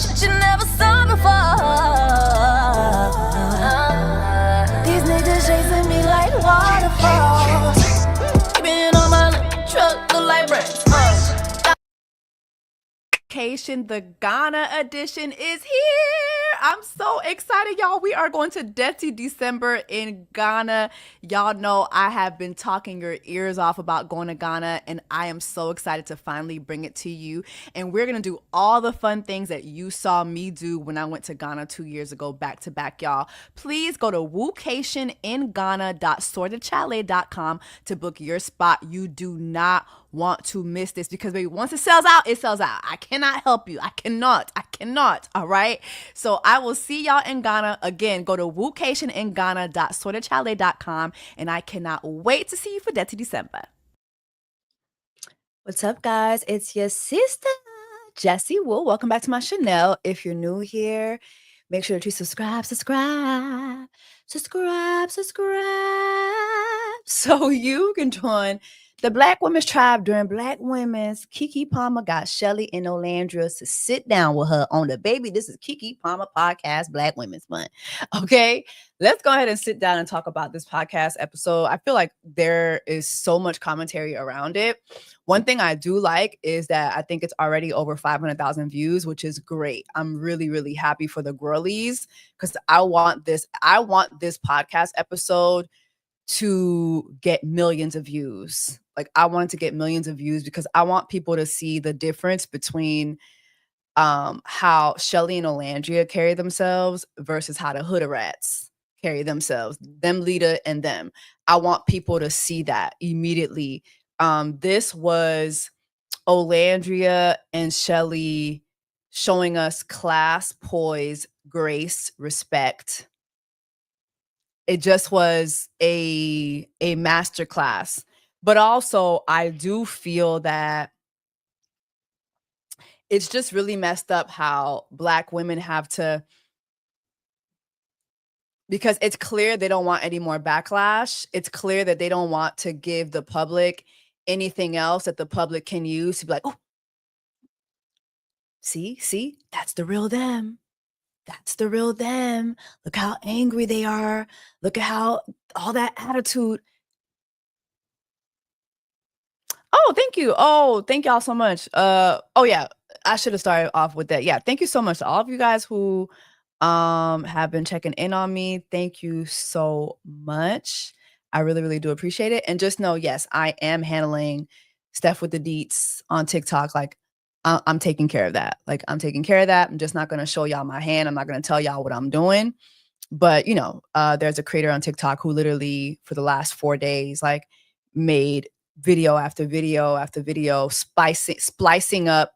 Shit you never saw before. These niggas chasing me like waterfalls. Keeping on my truck, look like bricks. The Ghana edition is here. I'm so excited, y'all. We are going to Dirty December in Ghana. Y'all know I have been talking your ears off about going to Ghana, and I am so excited to finally bring it to you. And we're going to do all the fun things that you saw me do when I went to Ghana 2 years ago, back to back, y'all. Please go to woocationinghana.sortedchalet.com to book your spot. You do not want to miss this, because baby, once it sells out, it sells out. I cannot help you. I cannot. All right. So I will see y'all in Ghana. Again, go to woocationinghana.sortedchalet.com, and I cannot wait to see you for Dirty December. What's up, guys? It's your sister, Jessie Woo. Welcome back to my channel. If you're new here, make sure to subscribe, so you can join the Black Women's Tribe during Black Women's. Kiki Palmer got CHELLEY and OLANDRIA to sit down with her on the Baby This Is Kiki Palmer podcast, Black Women's Month. Okay, let's go ahead and sit down and talk about this podcast episode. I feel like there is so much commentary around it. One thing I do like is that I think it's already over 500,000 views, which is great. I'm really, really happy for the girlies, because I want this podcast episode to get millions of views. Like, I want it to get millions of views because I want people to see the difference between how CHELLEY and OLANDRIA carry themselves versus how the Hood Rats carry themselves, them Lita and them. I want people to see that immediately. This was OLANDRIA and CHELLEY showing us class, poise, grace, respect. It just was a master class. But also, I do feel that it's just really messed up how Black women have to, because it's clear they don't want any more backlash. It's clear that they don't want to give the public anything else that the public can use to be like, oh, see, that's the real them. That's the real them. Look how angry they are. Look at how all that attitude. Oh, thank you. Oh, thank y'all so much. Oh yeah, I should have started off with that. Yeah, thank you so much to all of you guys who have been checking in on me. Thank you so much. I really, really do appreciate it. And just know, yes, I am handling Steph with the Deets on TikTok. Like, I'm taking care of that. Like, I'm taking care of that. I'm just not going to show y'all my hand. I'm not going to tell y'all what I'm doing. But, you know, there's a creator on TikTok who literally for the last 4 days, like, made video after video after video, splicing up,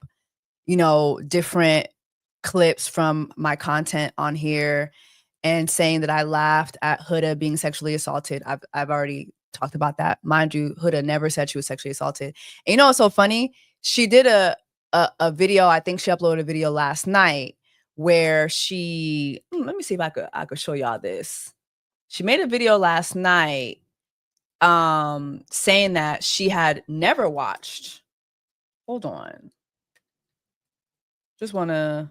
you know, different clips from my content on here and saying that I laughed at Huda being sexually assaulted. I've already talked about that. Mind you, Huda never said she was sexually assaulted. And you know what's so funny? She did a video. I think she uploaded a video last night where she, let me see if I could show y'all this. She made a video last night saying that she had never watched. Hold on. Just want to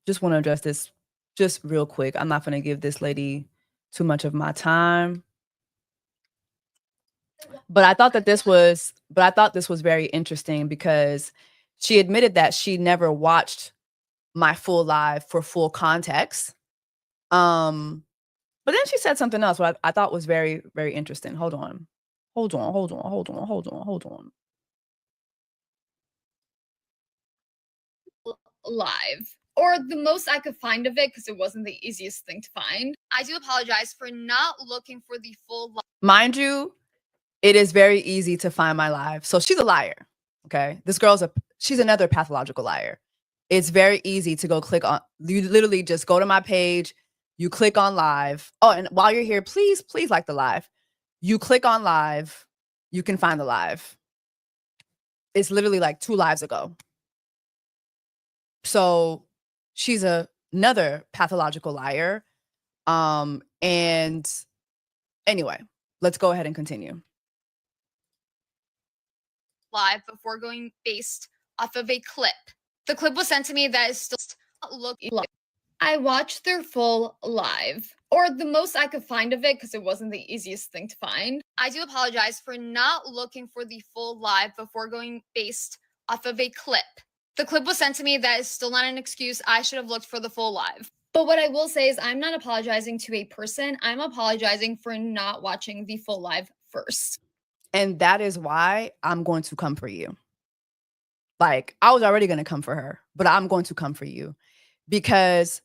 address this just real quick. I'm not going to give this lady too much of my time. But I thought this was very interesting because she admitted that she never watched my full live for full context. But then she said something else what I thought was very, very interesting. Hold on. Live, or the most I could find of it, because it wasn't the easiest thing to find. I do apologize for not looking for the full live. Mind you, it is very easy to find my live. So she's a liar. Okay. This girl's she's another pathological liar. It's very easy to go click on, you literally just go to my page, you click on live. Oh, and while you're here, please like the live. You click on live, you can find the live. It's literally like 2 lives ago. So she's another pathological liar. And anyway, let's go ahead and continue. Live before going based off of a clip The clip was sent to me that is still looking. I watched their full live, or the most I could find of it because it wasn't the easiest thing to find. I do apologize for not looking for the full live before going based off of a clip. The clip was sent to me. That is still not an excuse. I should have looked for the full live. But what I will say is I'm not apologizing to a person. I'm apologizing for not watching the full live first. And that is why I'm going to come for you. Like, I was already going to come for her, but I'm going to come for you because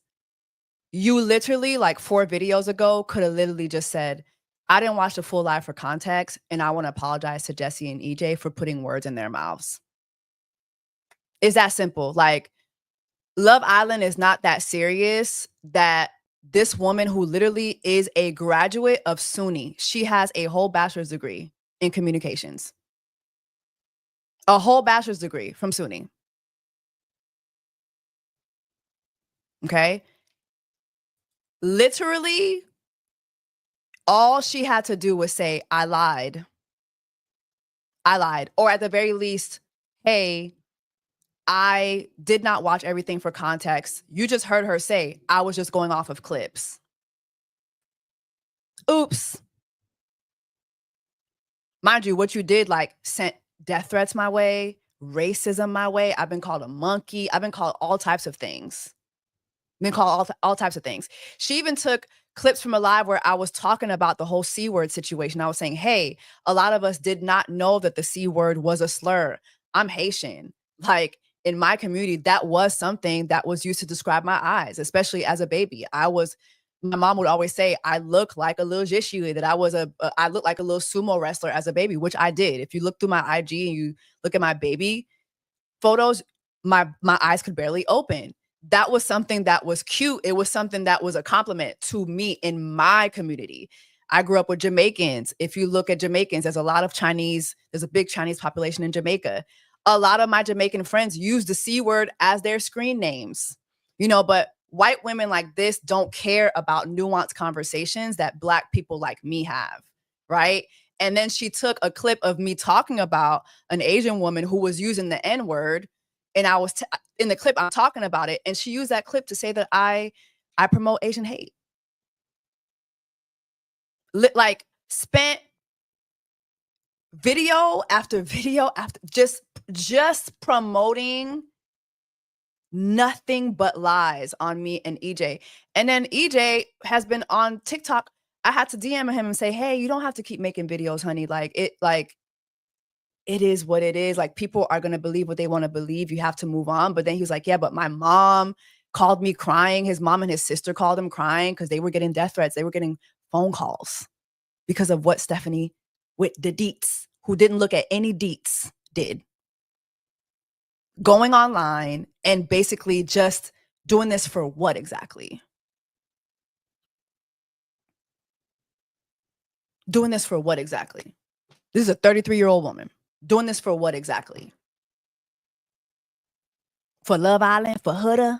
you literally, like 4 videos ago, could have literally just said, I didn't watch the full live for context, and I want to apologize to Jessie and EJ for putting words in their mouths. It's that simple. Like, Love Island is not that serious that this woman who literally is a graduate of SUNY, she has a whole bachelor's degree in communications. A whole bachelor's degree from SUNY. Okay? Literally, all she had to do was say, I lied. I lied. Or at the very least, hey, I did not watch everything for context. You just heard her say, I was just going off of clips. Oops. Mind you, what you did, like, sent death threats my way, racism my way. I've been called a monkey. I've been called all types of things. Been called all types of things. She even took clips from a live where I was talking about the whole C word situation. I was saying, hey, a lot of us did not know that the C word was a slur. I'm Haitian. Like, in my community, that was something that was used to describe my eyes, especially as a baby. My mom would always say, I look like a little jessacouplethingspod, that I look like a little sumo wrestler as a baby, which I did. If you look through my IG and you look at my baby photos, my eyes could barely open. That was something that was cute. It was something that was a compliment to me in my community. I grew up with Jamaicans. If you look at Jamaicans, there's a big Chinese population in Jamaica. A lot of my Jamaican friends use the C word as their screen names, but white women like this don't care about nuanced conversations that Black people like me have, right? And then she took a clip of me talking about an Asian woman who was using the N word. And I was in the clip, I'm talking about it. And she used that clip to say that I promote Asian hate. Like, spent video after video after just promoting nothing but lies on me and EJ. And then EJ has been on TikTok. I had to DM him and say, hey, you don't have to keep making videos, honey. It is what it is. Like, people are going to believe what they want to believe. You have to move on. But then he was like, yeah, but my mom called me crying. His mom and his sister called him crying because they were getting death threats. They were getting phone calls because of what Stephanie with the deets, who didn't look at any deets, did. Going online and basically just doing this for what exactly? Doing this for what exactly? This is a 33-year-old woman. Doing this for what exactly? For Love Island? For Huda?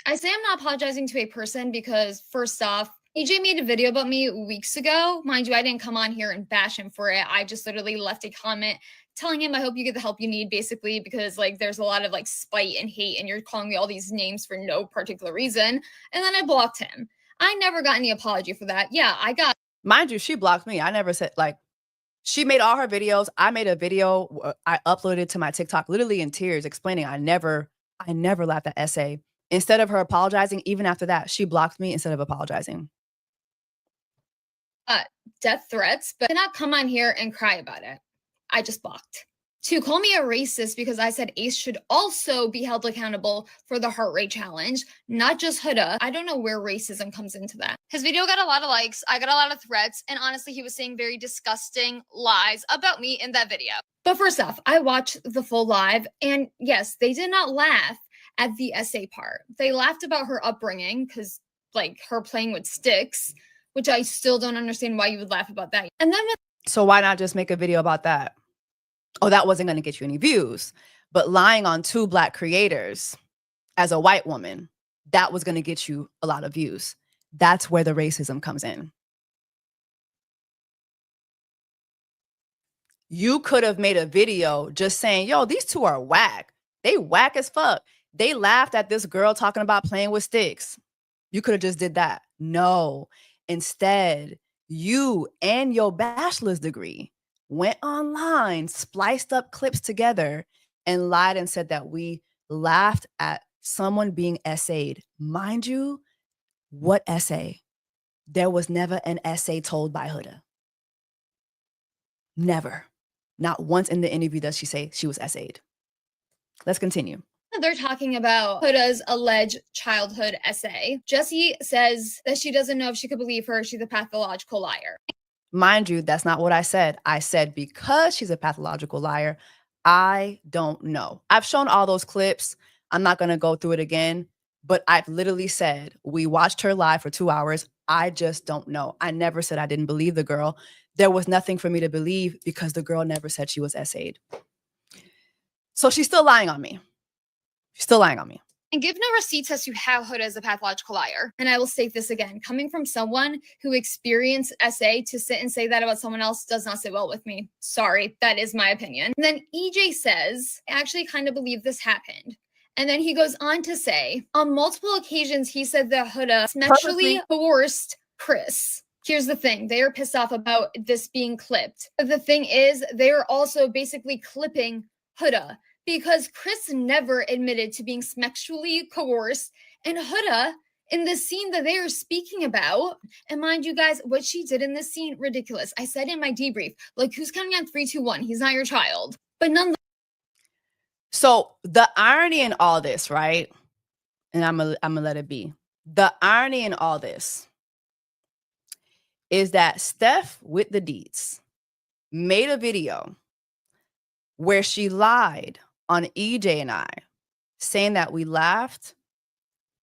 I say I'm not apologizing to a person because, first off, EJ made a video about me weeks ago. Mind you, I didn't come on here and bash him for it. I just literally left a comment telling him I hope you get the help you need, basically, because there's a lot of spite and hate and you're calling me all these names for no particular reason. And then I blocked him. I never got any apology for that. Yeah, I got. Mind you, she blocked me. I never said, she made all her videos. I made a video. I uploaded it to my TikTok literally in tears explaining I never laughed at essay. Instead of her apologizing, even after that, she blocked me instead of apologizing. Death threats, but I did not come on here and cry about it. I just blocked. To call me a racist because I said Ace should also be held accountable for the heart rate challenge, not just Huda. I don't know where racism comes into that. His video got a lot of likes. I got a lot of threats. And honestly, he was saying very disgusting lies about me in that video. But first off, I watched the full live. And yes, they did not laugh at the essay part. They laughed about her upbringing because her playing with sticks, which I still don't understand why you would laugh about that. And then so why not just make a video about that? Oh, that wasn't going to get you any views. But lying on 2 Black creators as a white woman, that was going to get you a lot of views. That's where the racism comes in. You could have made a video just saying, yo, these two are whack. They whack as fuck. They laughed at this girl talking about playing with sticks. You could have just did that. No. Instead, you and your bachelor's degree went online, spliced up clips together, and lied and said that we laughed at someone being essayed. Mind you, what essay? There was never an essay told by Huda. Never. Not once in the interview does she say she was essayed. Let's continue. They're talking about Huda's alleged childhood essay. Jessie says that she doesn't know if she could believe her. She's a pathological liar. Mind you, that's not what I said. I said because she's a pathological liar, I don't know. I've shown all those clips. I'm not going to go through it again, but I've literally said we watched her live for 2 hours. I just don't know. I never said I didn't believe the girl. There was nothing for me to believe because the girl never said she was essayed. So she's still lying on me. She's still lying on me. And give no receipts as to how Huda is a pathological liar. And I will state this again, coming from someone who experienced SA, to sit and say that about someone else does not sit well with me. Sorry, that is my opinion. And then EJ says, I actually kind of believe this happened. And then he goes on to say, on multiple occasions, he said that Huda sexually coerced Chris. Here's the thing. They are pissed off about this being clipped. But the thing is, they are also basically clipping Huda, because Chris never admitted to being sexually coerced, and Huda, in the scene that they are speaking about, and mind you guys, what she did in this scene, ridiculous. I said in my debrief, like, who's counting on 3, 2, 1? He's not your child. But nonetheless. So the irony in all this, right? And I'm gonna let it be. The irony in all this is that Steph with the deets made a video where she lied on EJ and I, saying that we laughed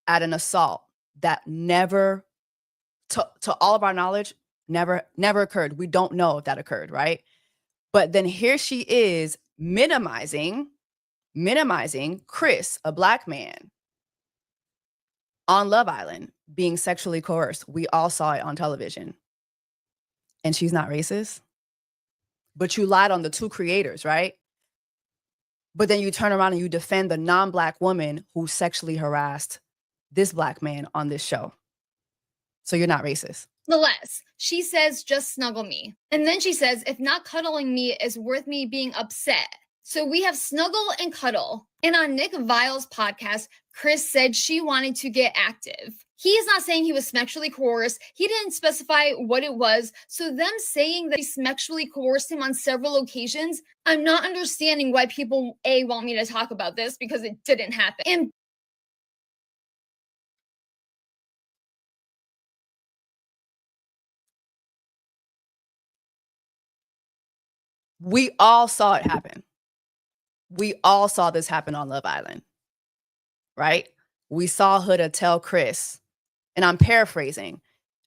at an assault that never, to all of our knowledge, never occurred. We don't know if that occurred, right? But then here she is minimizing Chris, a black man, on Love Island being sexually coerced. We all saw it on television. And she's not racist. But you lied on the two creators, right? But then you turn around and you defend the non-black woman who sexually harassed this black man on this show. So you're not racist. Nonetheless, she says, just snuggle me. And then she says, if not cuddling me is worth me being upset. So we have snuggle and cuddle. And on Nick Vile's podcast, Chris said she wanted to get active. He is not saying he was sexually coerced. He didn't specify what it was. So them saying that she sexually coerced him on several occasions, I'm not understanding why people, A, want me to talk about this, because it didn't happen. And we all saw it happen. We all saw this happen on Love Island, right? We saw Huda tell Chris, and I'm paraphrasing,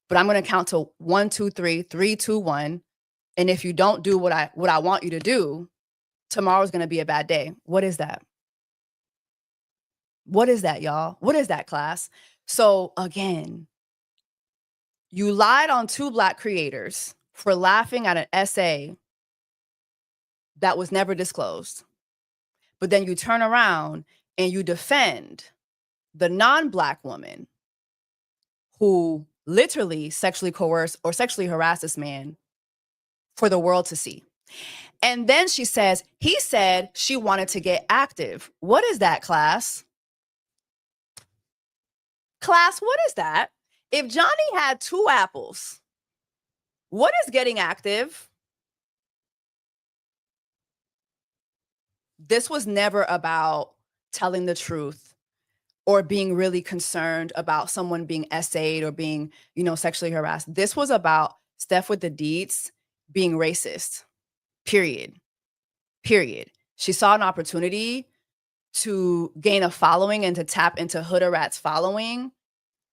but I'm going to count to 1, 2, 3, 3, 2, 1. And if you don't do what I want you to do, tomorrow's going to be a bad day. What is that? What is that, y'all? What is that, class? So again, you lied on 2 black creators for laughing at an essay that was never disclosed. But then you turn around and you defend the non-black woman who literally sexually coerced or sexually harassed this man for the world to see. And then she says, he said she wanted to get active. What is that, class? Class, what is that? If Johnny had 2 apples, what is getting active? This was never about telling the truth or being really concerned about someone being essayed or being, sexually harassed. This was about Steph with the deets being racist, period. She saw an opportunity to gain a following and to tap into Huda Rat's following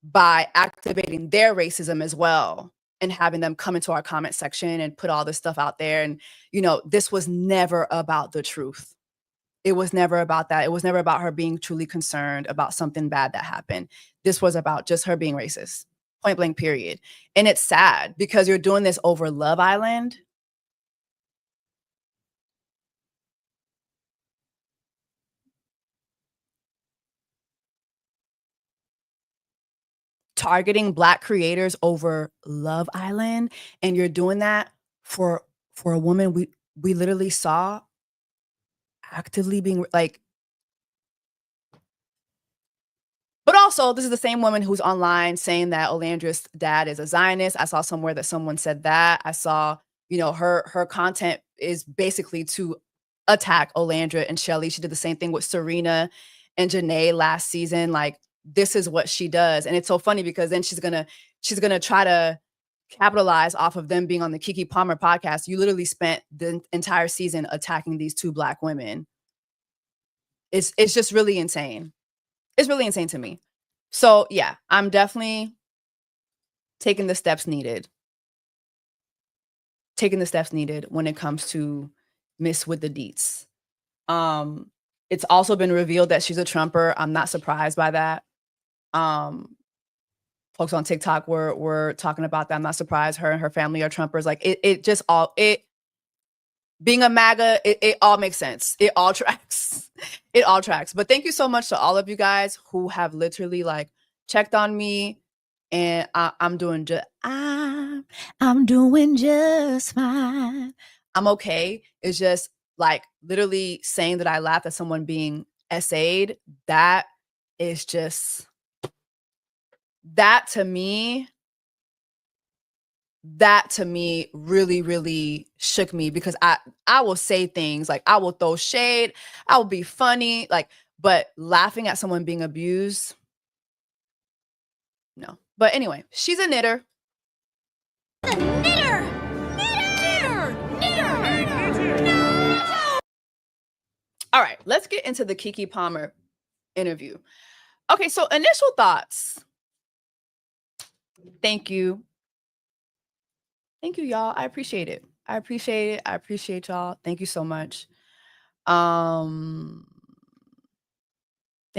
by activating their racism as well and having them come into our comment section and put all this stuff out there. And, this was never about the truth. It was never about that. It was never about her being truly concerned about something bad that happened. This was about just her being racist, point blank, period. And it's sad because you're doing this over Love Island. targeting Black creators over Love Island, and you're doing that for a woman we literally saw actively being like. But also, this is the same woman who's online saying that Olandria's dad is a Zionist. I saw somewhere that someone said that. I saw, her content is basically to attack Olandria and CHELLEY. She did the same thing with Serena and Janae last season. Like, this is what she does. And it's so funny because then she's gonna try to capitalize off of them being on the Kiki Palmer podcast. You literally spent the entire season attacking these two Black women. It's just really insane. It's really insane to me. So yeah, I'm definitely taking the steps needed. Taking the steps needed when it comes to Miss with the Deets. It's also been revealed that she's a Trumper. I'm not surprised by that. Folks on TikTok were talking about that. I'm not surprised her and her family are Trumpers. Like being a MAGA, it all makes sense. It all tracks. It all tracks. But thank you so much to all of you guys who have literally like checked on me, and I'm doing just fine. I'm okay. It's just like literally saying that I laughed at someone being essayed. That is just that to me really, really shook me, because I will say things like, I will throw shade, I will be funny, like, but laughing at someone being abused, no. But anyway, she's a knitter. All right, let's get into the Kiki Palmer interview. Okay, so initial thoughts. Thank you. Thank you, y'all. I appreciate it. I appreciate y'all. Thank you so much. Thank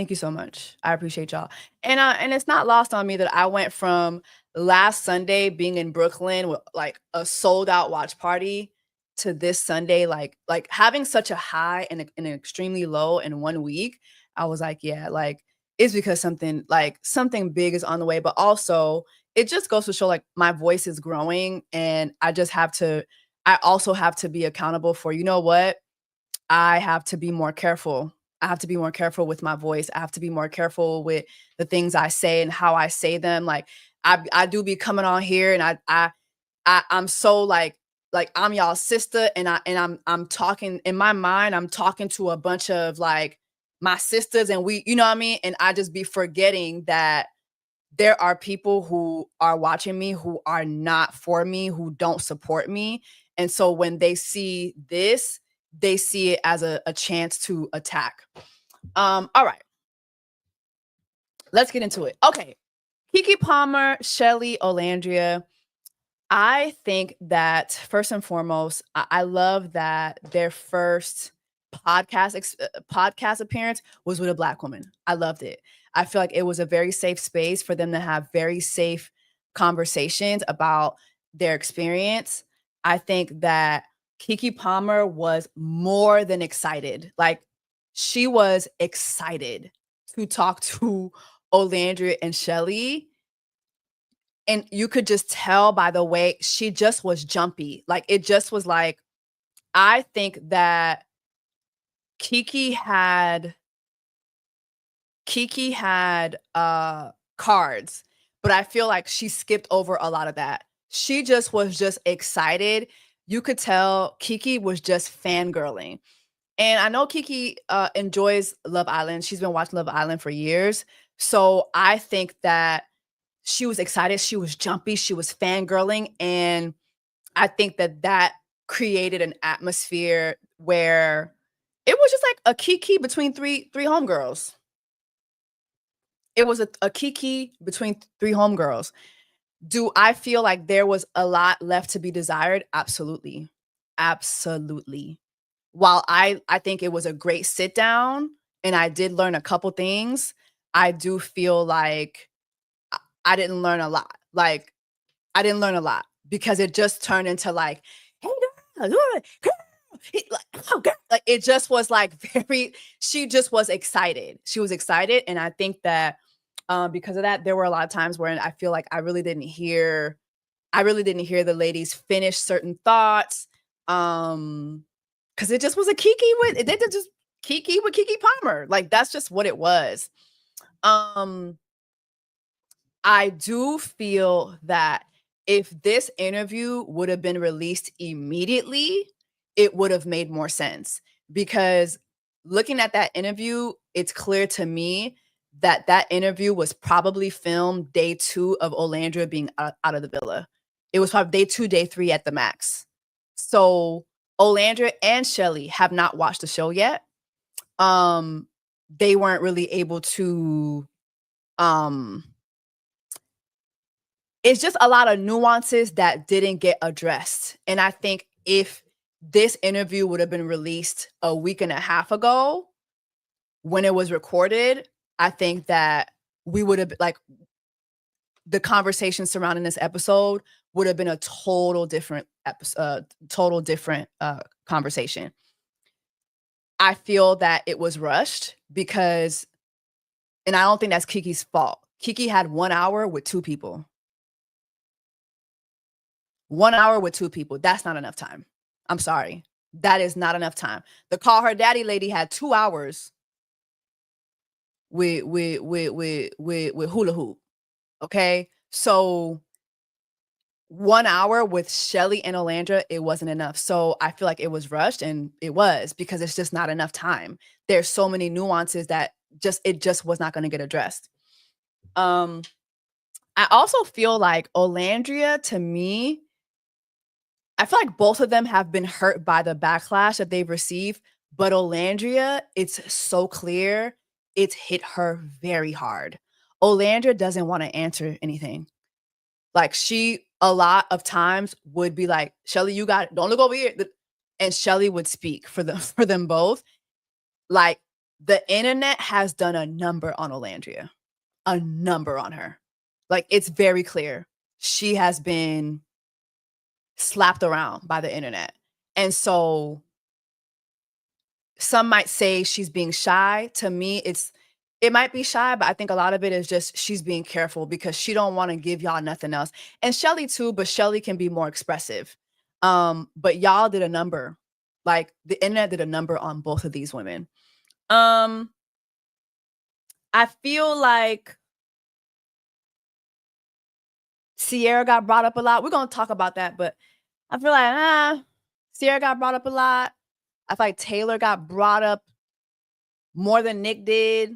you so much. I appreciate y'all. And it's not lost on me that I went from last Sunday being in Brooklyn with like a sold out watch party to this Sunday, like having such a high and an extremely low in 1 week. I was like, yeah, like it's because something big is on the way, but also it just goes to show like my voice is growing, and I also have to be accountable for, you know what? I have to be more careful. I have to be more careful with my voice. I have to be more careful with the things I say and how I say them. Like I do be coming on here, and I'm so like I'm y'all's sister, and I'm talking in my mind. I'm talking to a bunch of like my sisters, and we, you know what I mean? And I just be forgetting that there are people who are watching me who are not for me, who don't support me. And so when they see this, they see it as a chance to attack. All right. Let's get into it. Okay. Kiki Palmer, CHELLEY, Olandria. I think that first and foremost, I love that their first podcast appearance was with a Black woman. I loved it. I feel like it was a very safe space for them to have very safe conversations about their experience. I think that Kiki Palmer was more than excited. Like, she was excited to talk to Olandria and CHELLEY. And you could just tell by the way she just was jumpy. Like, it just was like, I think that Kiki had cards, but I feel like she skipped over a lot of that. She just was just excited. You could tell Kiki was just fangirling. And I know Kiki enjoys Love Island. She's been watching Love Island for years. So I think that she was excited. She was jumpy. She was fangirling. And I think that created an atmosphere where it was just like a Kiki between three homegirls. It was a Kiki between three homegirls. Do I feel like there was a lot left to be desired? Absolutely. Absolutely. While I think it was a great sit down and I did learn a couple things, I do feel like I didn't learn a lot. Like, I didn't learn a lot because it just turned into like, hey, girl, oh, girl. Like, it just was like she just was excited. She was excited. And I think that Because of that, there were a lot of times where I feel like I really didn't hear the ladies finish certain thoughts. Because it just was a Kiki with Kiki Palmer. Like, that's just what it was. I do feel that if this interview would have been released immediately, it would have made more sense. Because looking at that interview, it's clear to me that that interview was probably filmed day 2 of Olandria being out of the villa. It was probably day 2, day 3 at the max. So Olandria and CHELLEY have not watched the show yet. They weren't really able to it's just a lot of nuances that didn't get addressed. And I think if this interview would have been released a week and a half ago when it was recorded, I think that we would have, like, the conversation surrounding this episode would have been a total different conversation. I feel that it was rushed because, and I don't think that's Kiki's fault. Kiki had 1 hour with 2 people. 1 hour with 2 people. That's not enough time. I'm sorry. That is not enough time. The Call Her Daddy lady had 2 hours with hula hoop. Okay. So 1 hour with CHELLEY and Olandria, it wasn't enough. So I feel like it was rushed, and it was, because it's just not enough time. There's so many nuances that it just was not going to get addressed. I also feel like Olandria, to me, I feel like both of them have been hurt by the backlash that they've received, but Olandria, it's so clear it's hit her very hard. Olandria doesn't want to answer anything. Like, she, a lot of times, would be like, CHELLEY, you got it. Don't look over here. And CHELLEY would speak for them both. Like, the internet has done a number on Olandria. A number on her. Like, it's very clear. She has been slapped around by the internet. And so some might say she's being shy. To me, it might be shy, but I think a lot of it is just she's being careful because she don't want to give y'all nothing else. And CHELLEY too, but CHELLEY can be more expressive. But y'all did a number. Like, the internet did a number on both of these women. I feel like CIERRA got brought up a lot. We're going to talk about that, but I feel like, CIERRA got brought up a lot. I feel like Taylor got brought up more than Nick did.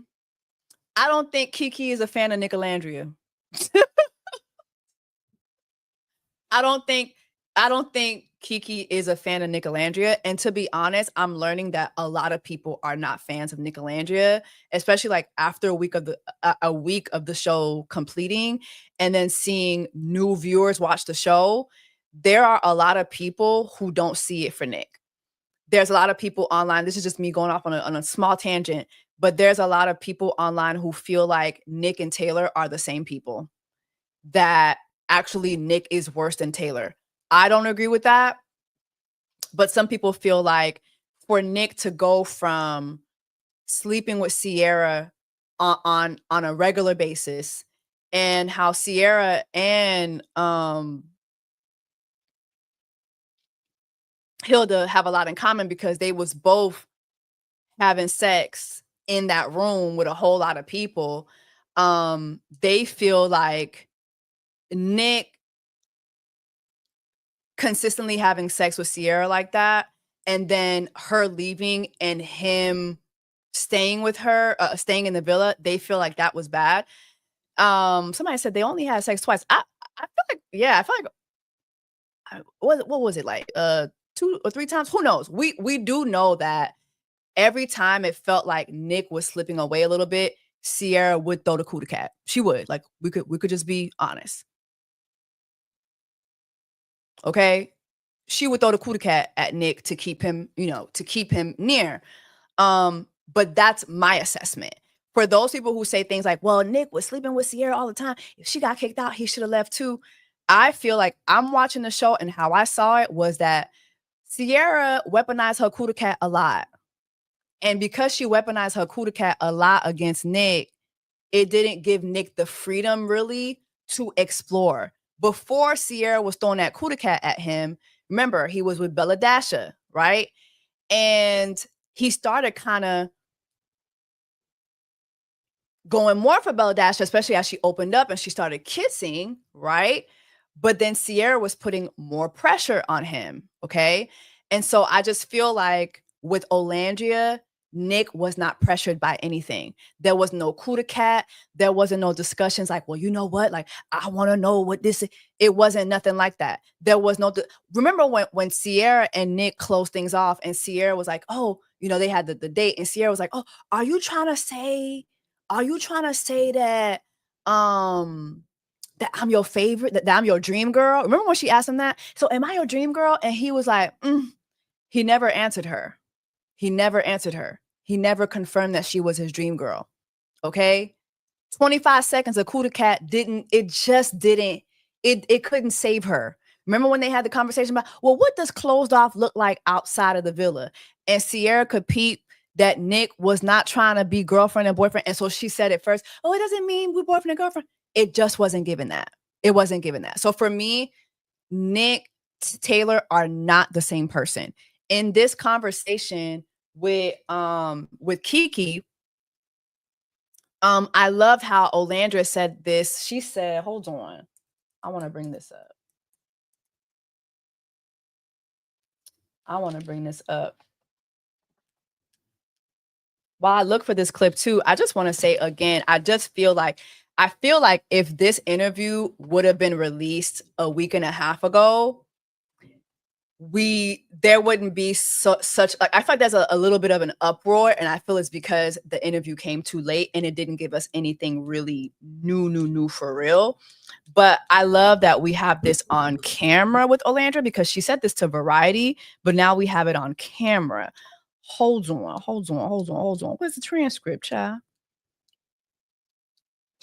I don't think Kiki is a fan of NICOLANDRIA. I don't think Kiki is a fan of NICOLANDRIA. And to be honest, I'm learning that a lot of people are not fans of NICOLANDRIA, especially like after a week of the show completing and then seeing new viewers watch the show. There are a lot of people who don't see it for Nick. There's a lot of people online. This is just me going off on a small tangent, but there's a lot of people online who feel like Nick and Taylor are the same people. That actually Nick is worse than Taylor. I don't agree with that. But some people feel like for Nick to go from sleeping with CIERRA on a regular basis, and how CIERRA and Hilda have a lot in common because they was both having sex in that room with a whole lot of people. They feel like Nick consistently having sex with CIERRA like that, and then her leaving and him staying with her, staying in the villa, they feel like that was bad. Somebody said they only had sex twice. I feel like, yeah, I feel like, what was it like? 2 or 3 times? Who knows? We do know that every time it felt like Nick was slipping away a little bit, CIERRA would throw the coup de cat. She would. Like, we could just be honest. Okay? She would throw the coup de cat at Nick to keep him, near. But that's my assessment. For those people who say things like, well, Nick was sleeping with CIERRA all the time. If she got kicked out, he should have left too. I feel like I'm watching the show, and how I saw it was that CIERRA weaponized her coup de cat a lot. And because she weaponized her coup de cat a lot against Nick, it didn't give Nick the freedom really to explore. Before CIERRA was throwing that coup de cat at him, remember, he was with Bella Dasha, right? And he started kind of going more for Bella Dasha, especially as she opened up and she started kissing, right? But then CIERRA was putting more pressure on him, okay? And so I just feel like with Olandria, Nick was not pressured by anything. There was no coup de cat. There wasn't no discussions like, well, you know what? Like, I want to know what this is. It wasn't nothing like that. There was no, remember when CIERRA and Nick closed things off and CIERRA was like, oh, you know, they had the date and CIERRA was like, oh, are you trying to say that, that I'm your favorite, that I'm your dream girl? Remember when she asked him that? So am I your dream girl? And he was like, he never answered her. He never answered her. He never confirmed that she was his dream girl. Okay. 25 seconds of coup de cat it couldn't save her. Remember when they had the conversation about, well, what does closed off look like outside of the villa? And CIERRA could peep that Nick was not trying to be girlfriend and boyfriend. And so she said at first, oh, it doesn't mean we're boyfriend and girlfriend. It just wasn't given that. It wasn't given that. So for me, Nick, Taylor are not the same person. In this conversation with Kiki, I love how Olandria said this. She said, hold on. I want to bring this up. While I look for this clip too, I just want to say again, I feel like if this interview would have been released a week and a half ago, there wouldn't be such like, I feel like there's a little bit of an uproar, and I feel it's because the interview came too late and it didn't give us anything really new for real. But I love that we have this on camera with Olandria, because she said this to Variety, but now we have it on camera. Hold on. Where's the transcript, child?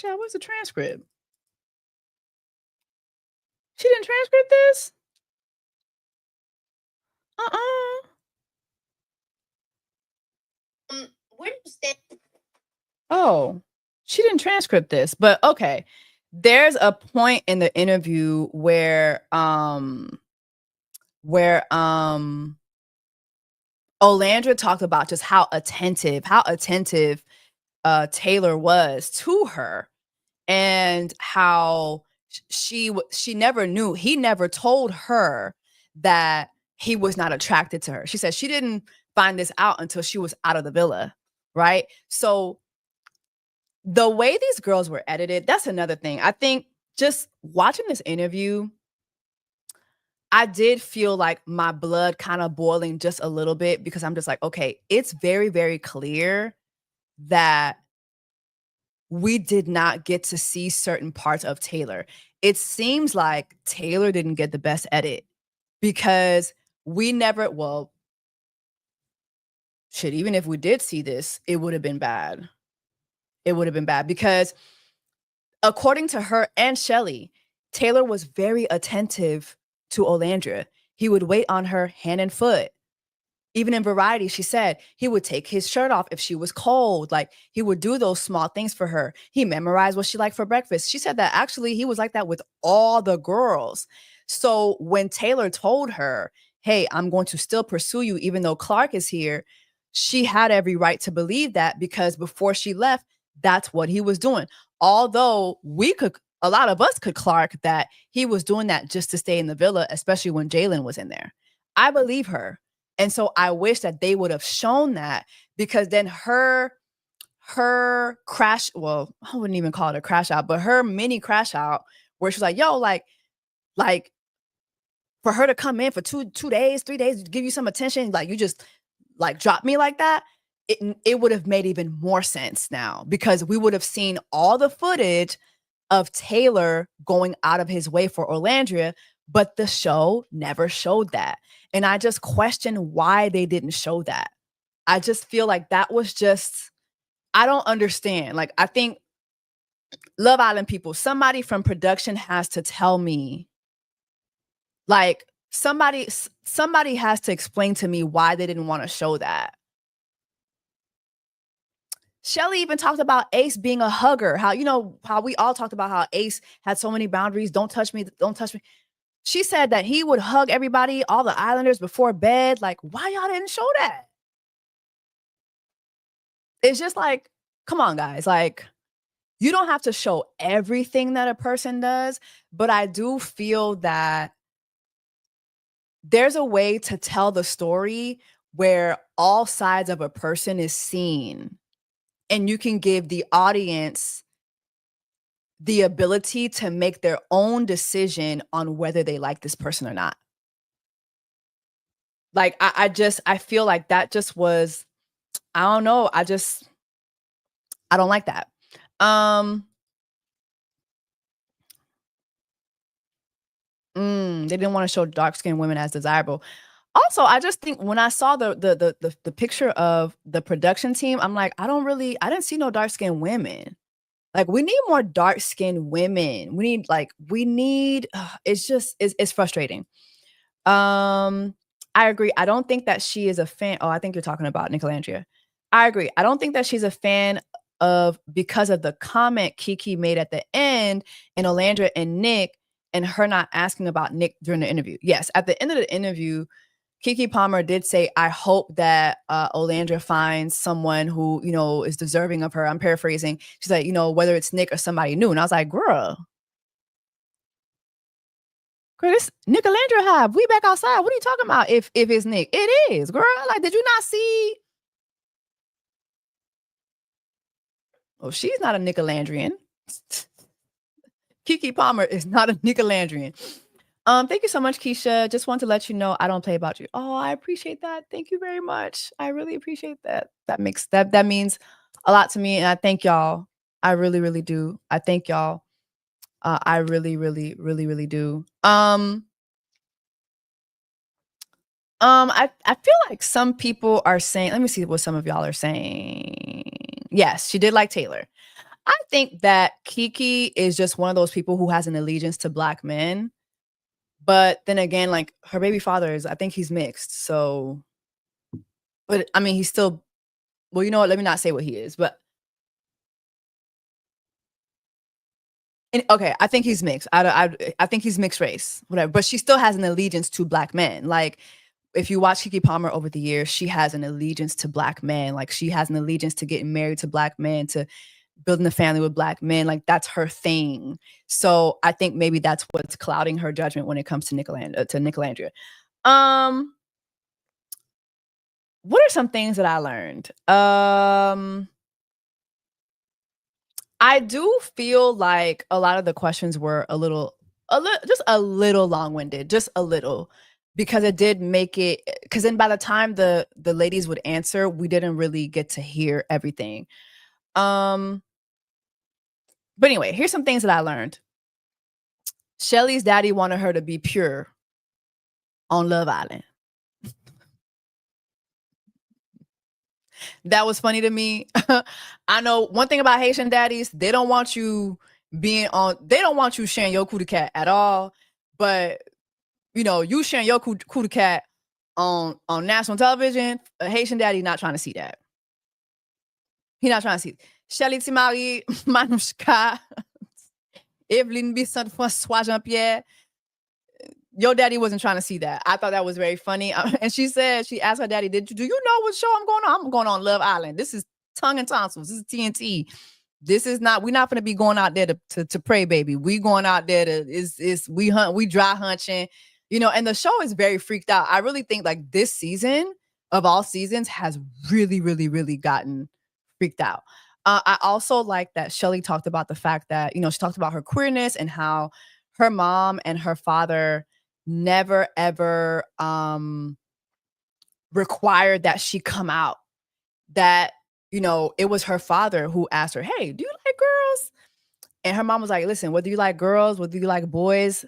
Where's the transcript? She didn't transcript this? Where does that? Oh, she didn't transcript this, but okay. There's a point in the interview where Olandria talked about just how attentive Taylor was to her, and how she never knew, he never told her that he was not attracted to her. She said she didn't find this out until she was out of the villa, right? So the way these girls were edited, that's another thing. I think just watching this interview, I did feel like my blood kind of boiling just a little bit, because I'm just like, okay, it's very, very clear that we did not get to see certain parts of Taylor. It seems like Taylor didn't get the best edit, because we never, well, shit, even if we did see this, it would have been bad. It would have been bad, because according to her and CHELLEY, Taylor was very attentive to Olandria. He would wait on her hand and foot. Even in Variety, she said he would take his shirt off if she was cold. Like, he would do those small things for her. He memorized what she liked for breakfast. She said that actually he was like that with all the girls. So when Taylor told her, hey, I'm going to still pursue you even though Clark is here, she had every right to believe that, because before she left, that's what he was doing. Although a lot of us could Clark that he was doing that just to stay in the villa, especially when Jalen was in there. I believe her. And so I wish that they would have shown that, because then her crash, well, I wouldn't even call it a crash out, but her mini crash out, where she's like, yo, like for her to come in for 2 days, 3 days, give you some attention, like you just like drop me like that, it would have made even more sense now, because we would have seen all the footage of Taylor going out of his way for Olandria, but the show never showed that. And I just question why they didn't show that. I just feel like that was just, I don't understand. Like, I think Love Island people, somebody from production has to tell me, like, somebody has to explain to me why they didn't want to show that. Shelly even talked about Ace being a hugger. How, how we all talked about how Ace had so many boundaries. Don't touch me. Don't touch me. She said that he would hug everybody, all the Islanders before bed. Like, why y'all didn't show that? It's just like, come on, guys. Like, you don't have to show everything that a person does, but I do feel that there's a way to tell the story where all sides of a person is seen, and you can give the audience the ability to make their own decision on whether they like this person or not. Like, I feel like that just was, I don't know. I don't like that. They didn't want to show dark-skinned women as desirable. Also, I just think when I saw the picture of the production team, I'm like, I didn't see no dark-skinned women. Like, we need more dark-skinned women. We need it's frustrating. I agree. I don't think that she is a fan. Oh, I think you're talking about NICOLANDRIA. I agree. I don't think that she's a fan because of the comment Kiki made at the end, and Olandria and Nick, and her not asking about Nick during the interview. Yes, at the end of the interview, Kiki Palmer did say, I hope that Olandria finds someone who, is deserving of her. I'm paraphrasing. She's like, whether it's Nick or somebody new. And I was like, girl, this NICOLANDRIA hive. We back outside. What are you talking about? If it's Nick, it is, girl. Like, did you not see? Oh, she's not a NICOLANDRIan. Kiki Palmer is not a NICOLANDRIan. Thank you so much, Keisha. Just want to let you know I don't play about you. Oh, I appreciate that. Thank you very much. I really appreciate that. That means a lot to me, and I thank y'all. I really, really do. I thank y'all. I really, really, really, really do. I feel like some people are saying, let me see what some of y'all are saying. Yes, she did like Taylor. I think that Kiki is just one of those people who has an allegiance to Black men. But then again, like, her baby father I think he's mixed. So, but I mean, he's still, well, you know what? Let me not say what he is, but okay, I think he's mixed. I think he's mixed race, whatever. But she still has an allegiance to Black men. Like, if you watch Kiki Palmer over the years, she has an allegiance to Black men. Like, she has an allegiance to getting married to Black men, to building a family with Black men. Like, that's her thing. So I think maybe that's what's clouding her judgment when it comes to NICOLANDRIA. What are some things that I learned? I do feel like a lot of the questions were just a little long-winded, just a little, because it did make it, because then by the time the ladies would answer, we didn't really get to hear everything. But anyway, here's some things that I learned. Shelly's daddy wanted her to be pure on Love Island. That was funny to me. I know one thing about Haitian daddies, they don't want you sharing your cootie cat at all. But, you sharing your cootie cat on national television, a Haitian daddy not trying to see that. He not trying to see. Shelly Timari, Manushka, Evelyn Bissant, François Jean-Pierre. Your daddy wasn't trying to see that. I thought that was very funny. And she asked her daddy, do you know what show I'm going on? I'm going on Love Island. This is Tongue and Tonsils. This is TNT. This is not, we're not going to be going out there to pray, baby. We going out there we dry hunching, and the show is very freaked out. I really think like this season of all seasons has really, really, really gotten freaked out. I also like that Shelly talked about the fact that, she talked about her queerness and how her mom and her father never ever required that she come out. That, it was her father who asked her, hey, do you like girls? And her mom was like, listen, whether you like girls, whether you like boys,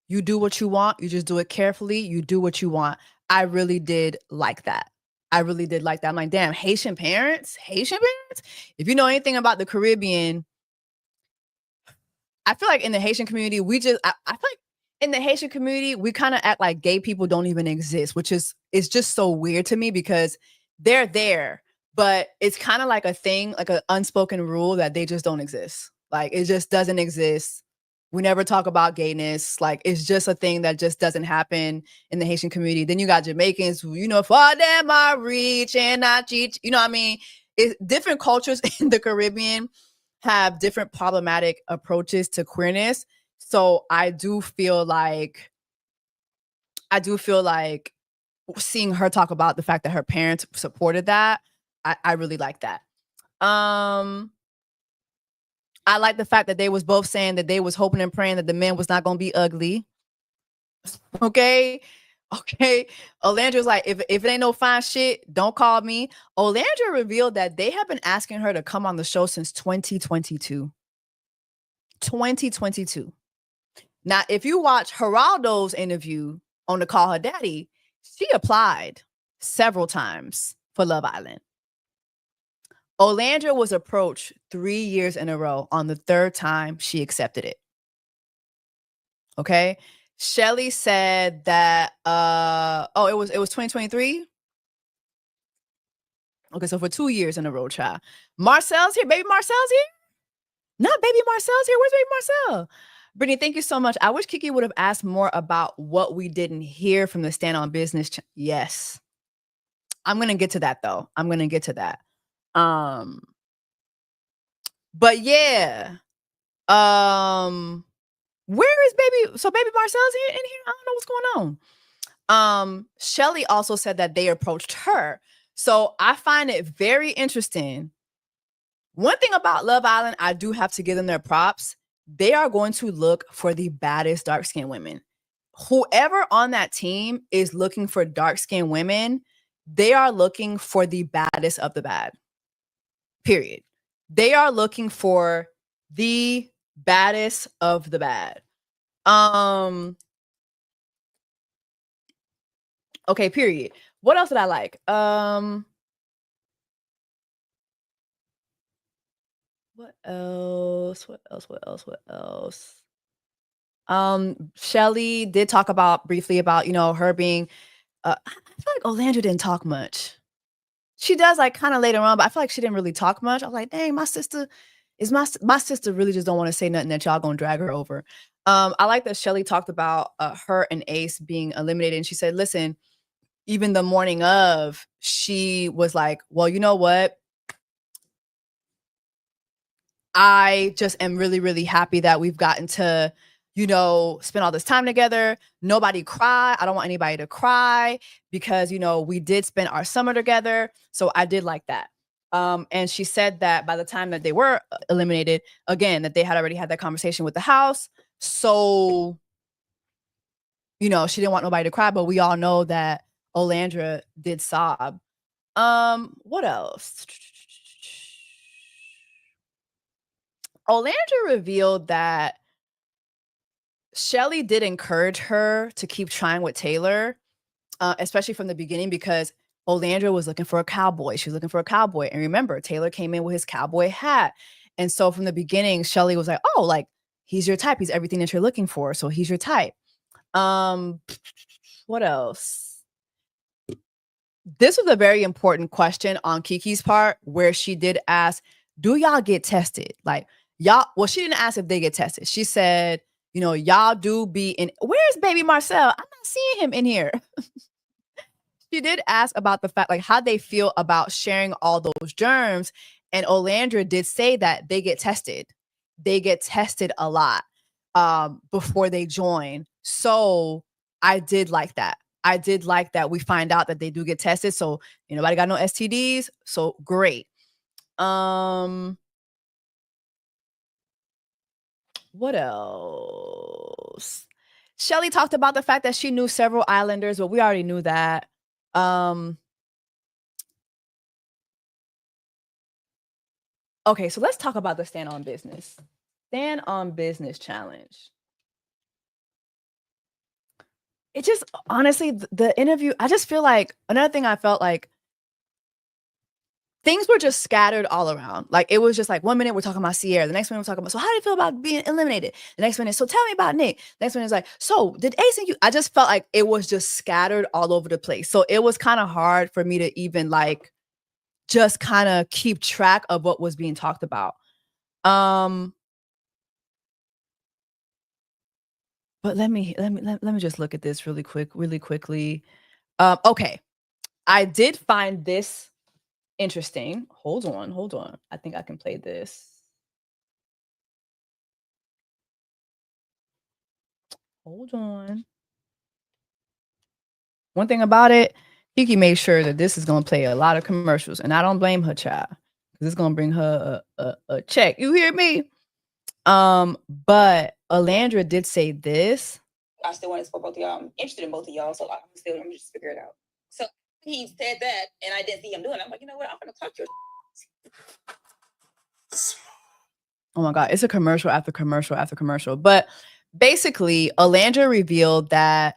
you do what you want. You just do it carefully. You do what you want. I really did like that. I'm like, damn, Haitian parents? If you know anything about the Caribbean, I feel like in the Haitian community, I feel like in the Haitian community, we kind of act like gay people don't even exist, which is just so weird to me because they're there, but it's kind of like a thing, like an unspoken rule that they just don't exist. Like it just doesn't exist. We never talk about gayness. Like it's just a thing that just doesn't happen in the Haitian community. Then you got Jamaicans who, you know, for them I reach and I cheat. You know what I mean? Different cultures in the Caribbean have different problematic approaches to queerness. So I do feel like seeing her talk about the fact that her parents supported that, I really like that. I like the fact that they was both saying that they was hoping and praying that the man was not gonna be ugly. Okay. Olandria's like, if it ain't no fine shit, don't call me. Olandria revealed that they have been asking her to come on the show since 2022. 2022. Now, if you watch Geraldo's interview on the Call Her Daddy, she applied several times for Love Island. Olandria was approached 3 years in a row. On the third time, she accepted it. Okay. CHELLEY said that it was 2023. Okay, so for 2 years in a row, child. Marcel's here. Baby Marcel's here. Not baby Marcel's here. Where's baby Marcel? Brittany, thank you so much. I wish Kiki would have asked more about what we didn't hear from the Stand on Business. Yes. I'm going to get to that though. I'm going to get to that. But yeah. Where is baby? So baby Marcel's here in here? I don't know what's going on. CHELLEY also said that they approached her. So I find it very interesting. One thing about Love Island, I do have to give them their props. They are going to look for the baddest dark-skinned women. Whoever on that team is looking for dark-skinned women, they are looking for the baddest of the bad. Period. They are looking for the baddest of the bad. Okay, period. What else did I like? What else? CHELLEY did talk briefly about, you know, her being I feel like Olandria didn't talk much. She does like kind of later on, but I feel like she didn't really talk much. I was like, dang, my sister really just don't want to say nothing that y'all gonna drag her over. I like that CHELLEY talked about her and Ace being eliminated, and she said, listen, even the morning of, she was like, well, you know what? I just am really, really happy that we've gotten to, you know, spend all this time together. Nobody cry. I don't want anybody to cry because, you know, we did spend our summer together. So I did like that. And she said that by the time that they were eliminated, again, that they had already had that conversation with the house. So, you know, she didn't want nobody to cry, but we all know that Olandria did sob. What else? Olandria revealed that CHELLEY did encourage her to keep trying with Taylor, especially from the beginning, because Olandria was looking for a cowboy. She was looking for a cowboy. And remember, Taylor came in with his cowboy hat. And so from the beginning, CHELLEY was like, oh, like, he's your type. He's everything that you're looking for. So he's your type. What else? This was a very important question on Kiki's part, where she did ask, do y'all get tested? Like, y'all, well, she didn't ask if they get tested. She said, you know, y'all do be in, where's baby Marcel? I'm not seeing him in here. She did ask about the fact, like, how they feel about sharing all those germs. And Olandria did say that they get tested. They get tested a lot before they join. So I did like that. I did like that we find out that they do get tested. So nobody got no STDs. So great. What else? CHELLEY talked about the fact that she knew several Islanders, but we already knew that. Okay, so let's talk about the Stand on Business. Stand on Business challenge. It just, honestly, the interview, I just feel like, another thing I felt like, things were just scattered all around. Like, it was just like 1 minute we're talking about CIERRA, the next minute we're talking about, so how do you feel about being eliminated? The next minute, so tell me about Nick. The next minute is like, so did Ace and you? I just felt like it was just scattered all over the place. So it was kind of hard for me to even like just kind of keep track of what was being talked about. But let me just look at this really quickly. Okay. I did find this interesting. Hold on. I think I can play this. Hold on. One thing about it, Kiki made sure that this is gonna play a lot of commercials, and I don't blame her, child, because it's gonna bring her a check. You hear me? But Olandria did say this. I still want to support both of y'all. I'm interested in both of y'all, so I'm just figure it out. So he said that, and I didn't see him doing it. I'm like, you know what? I'm gonna talk your. Oh my God, it's a commercial after commercial after commercial. But basically, Olandria revealed that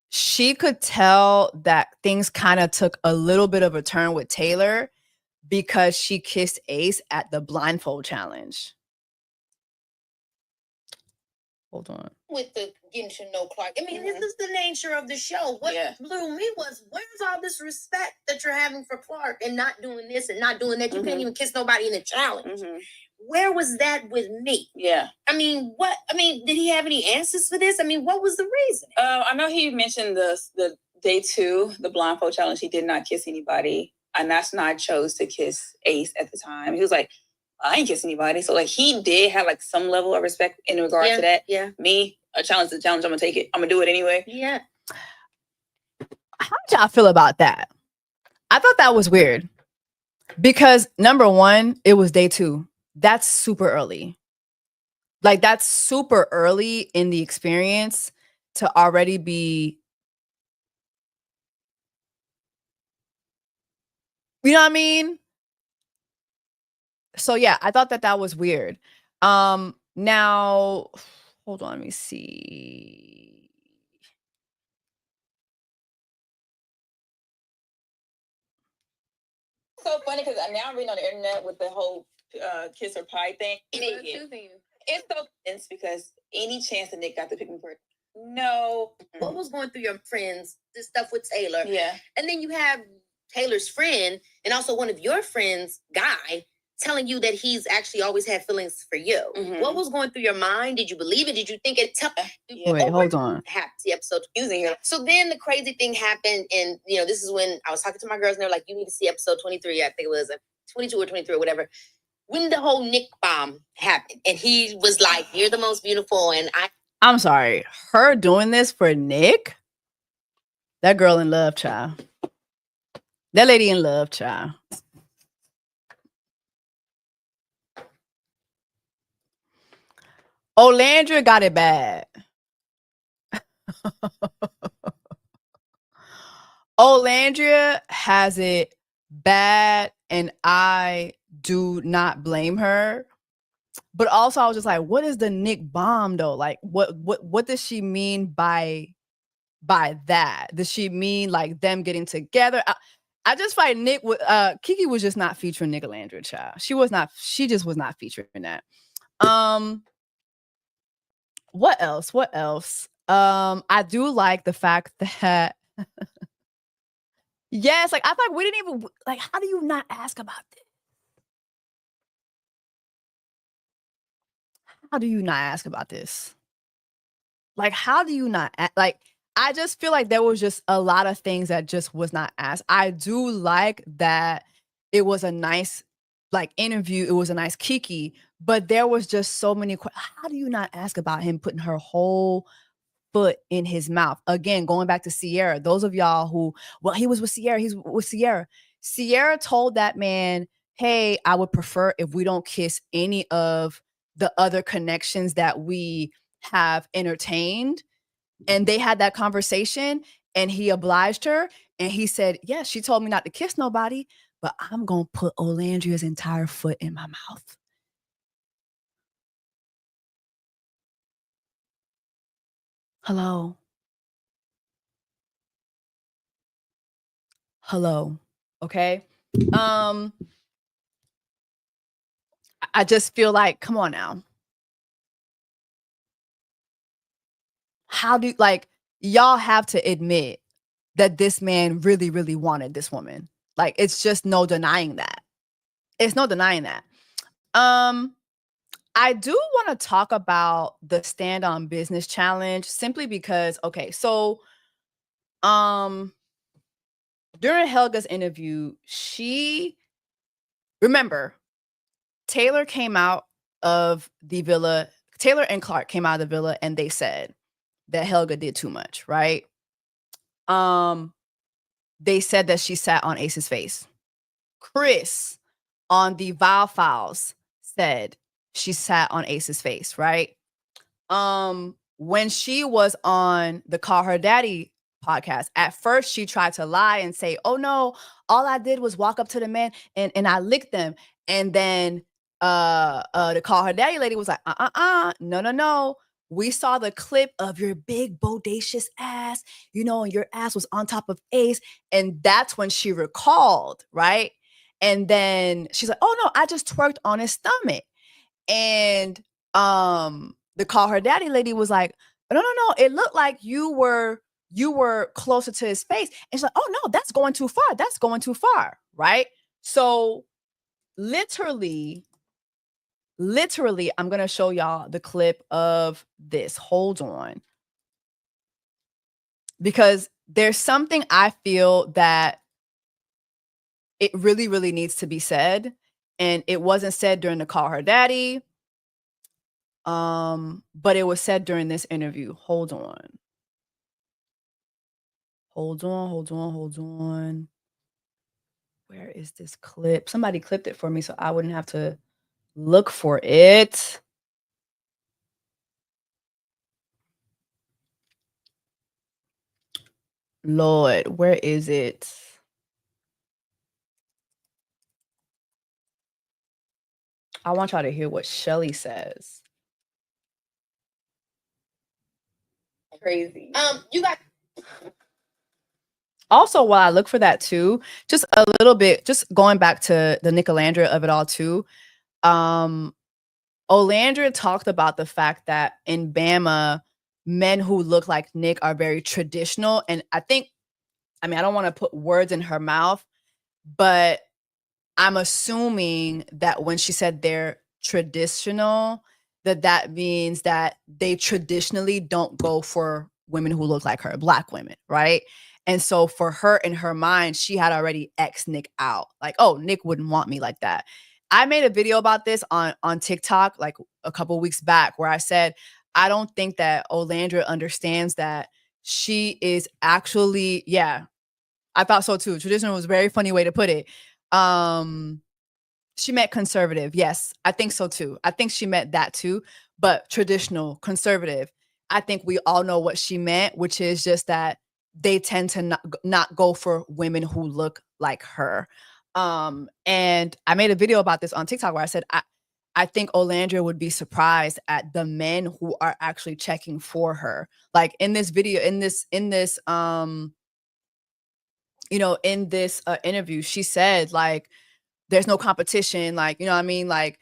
she could tell that things kind of took a little bit of a turn with Taylor because she kissed Ace at the blindfold challenge. Hold on. With the getting to know Clark. I mean, this is the nature of the show. What blew me was, where's all this respect that you're having for Clark and not doing this and not doing that? You can't even kiss nobody in the challenge. Where was that with me? Yeah. I mean, did he have any answers for this? I mean, what was the reason? I know he mentioned the day 2, the blindfold challenge. He did not kiss anybody. And that's not chose to kiss Ace at the time. He was like, I ain't kiss anybody. So like he did have like some level of respect in regard to that. Yeah. Me, a challenge is a challenge. I'm gonna take it. I'm gonna do it anyway. Yeah. How did y'all feel about that? I thought that was weird. Because number one, it was day 2. That's super early. Like, that's super early in the experience to already be, you know what I mean? So yeah, I thought that was weird. Now, hold on, let me see. So funny because now I'm reading on the internet with the whole kiss or pie thing. It's because any chance that Nick got to pick me for it. No. What was going through your friends, this stuff with Taylor? Yeah. And then you have Taylor's friend and also one of your friends, Guy, telling you that he's actually always had feelings for you. What was going through your mind? Did you believe it? Did you think it? Wait, hold on. The episode using her. So then the crazy thing happened, and this is when I was talking to my girls, and they're like, "You need to see episode 23." I think it was 22 or 23 or whatever. When the whole Nick bomb happened, and he was like, "You're the most beautiful," and I'm sorry, her doing this for Nick? That girl in love, child. That lady in love, child. Olandria got it bad. Olandria has it bad, and I do not blame her. But also, I was just like, what is the Nick bomb though? Like, what does she mean by that? Does she mean like them getting together? I just find Nick with Kiki was just not featuring NICOLANDRIA, child. She just was not featuring that. What else? I do like the fact that yes, like I thought we didn't even like, how do you not ask about this? How do you not ask about this? Like, how do you not like, I just feel like there was just a lot of things that just was not asked. I do like that it was a nice like interview. It was a nice Kiki, but there was just so many how do you not ask about him putting her whole foot in his mouth? Again, going back to CIERRA, those of y'all who, well, he was with CIERRA, he's with CIERRA. CIERRA told that man, hey, I would prefer if we don't kiss any of the other connections that we have entertained. And they had that conversation and he obliged her. And he said, yes, she told me not to kiss nobody, but I'm going to put Olandria's entire foot in my mouth. Hello. Okay. I just feel like, come on now. How do like y'all have to admit that this man really, really wanted this woman? Like, it's just no denying that. It's no denying that. I do want to talk about the Stand on Business challenge simply because, okay, so during Helga's interview, remember, Taylor came out of the villa. Taylor and Clark came out of the villa and they said that Helga did too much, right? They said that she sat on Ace's face. Chris on the Vile Files said she sat on Ace's face, right? When she was on the Call Her Daddy podcast, at first she tried to lie and say, oh no, all I did was walk up to the man and I licked them. And then the Call Her Daddy lady was like, no. We saw the clip of your big bodacious ass, you know, and your ass was on top of Ace. And that's when she recalled, right? And then she's like, oh no, I just twerked on his stomach. And the Call Her Daddy lady was like, no, it looked like you were closer to his face. And she's like, oh no, that's going too far, right? So literally, I'm gonna show y'all the clip of this. Hold on, because there's something I feel that it really, really needs to be said, and it wasn't said during the Call Her Daddy. But it was said during this interview. Hold on. Where is this clip? Somebody clipped it for me so I wouldn't have to look for it. Lord, where is it? I want y'all to hear what CHELLEY says. Crazy. You got. Also, while I look for that too, just a little bit, just going back to the NICOLANDRIA of it all too. Olandria talked about the fact that in Bama, men who look like Nick are very traditional. And I don't want to put words in her mouth, but I'm assuming that when she said they're traditional, that means that they traditionally don't go for women who look like her, Black women, right? And so for her, in her mind, she had already X'd Nick out. Like, oh, Nick wouldn't want me like that. I made a video about this on TikTok like a couple weeks back where I said, I don't think that Olandria understands that she is actually, yeah, I thought so too. Traditional was a very funny way to put it. She meant conservative. Yes, I think so too. I think she meant that too. But traditional, conservative, I think we all know what she meant, which is just that they tend to not go for women who look like her. And I made a video about this on TikTok where I said, I think Olandria would be surprised at the men who are actually checking for her. Like in this video, in this interview, she said like, there's no competition. Like, you know what I mean? Like,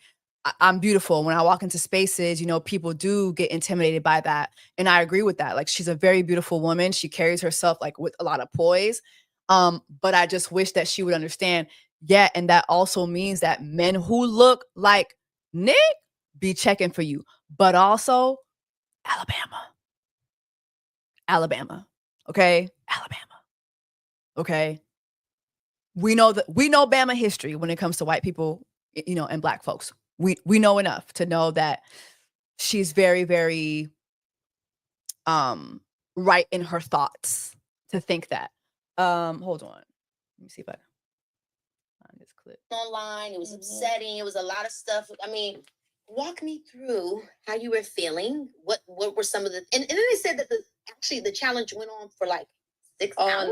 I'm beautiful. When I walk into spaces, you know, people do get intimidated by that. And I agree with that. Like, she's a very beautiful woman. She carries herself like with a lot of poise. But I just wish that she would understand. Yeah. And that also means that men who look like Nick be checking for you, but also Alabama. Okay. Alabama. Okay. We know Bama history when it comes to white people, you know, and Black folks. We know enough to know that she's very, very right in her thoughts to think that. Hold on. Let me see if I find this clip. Online, it was upsetting. It was a lot of stuff. I mean, walk me through how you were feeling. What were some of the and then they said that the challenge went on for like 6 hours.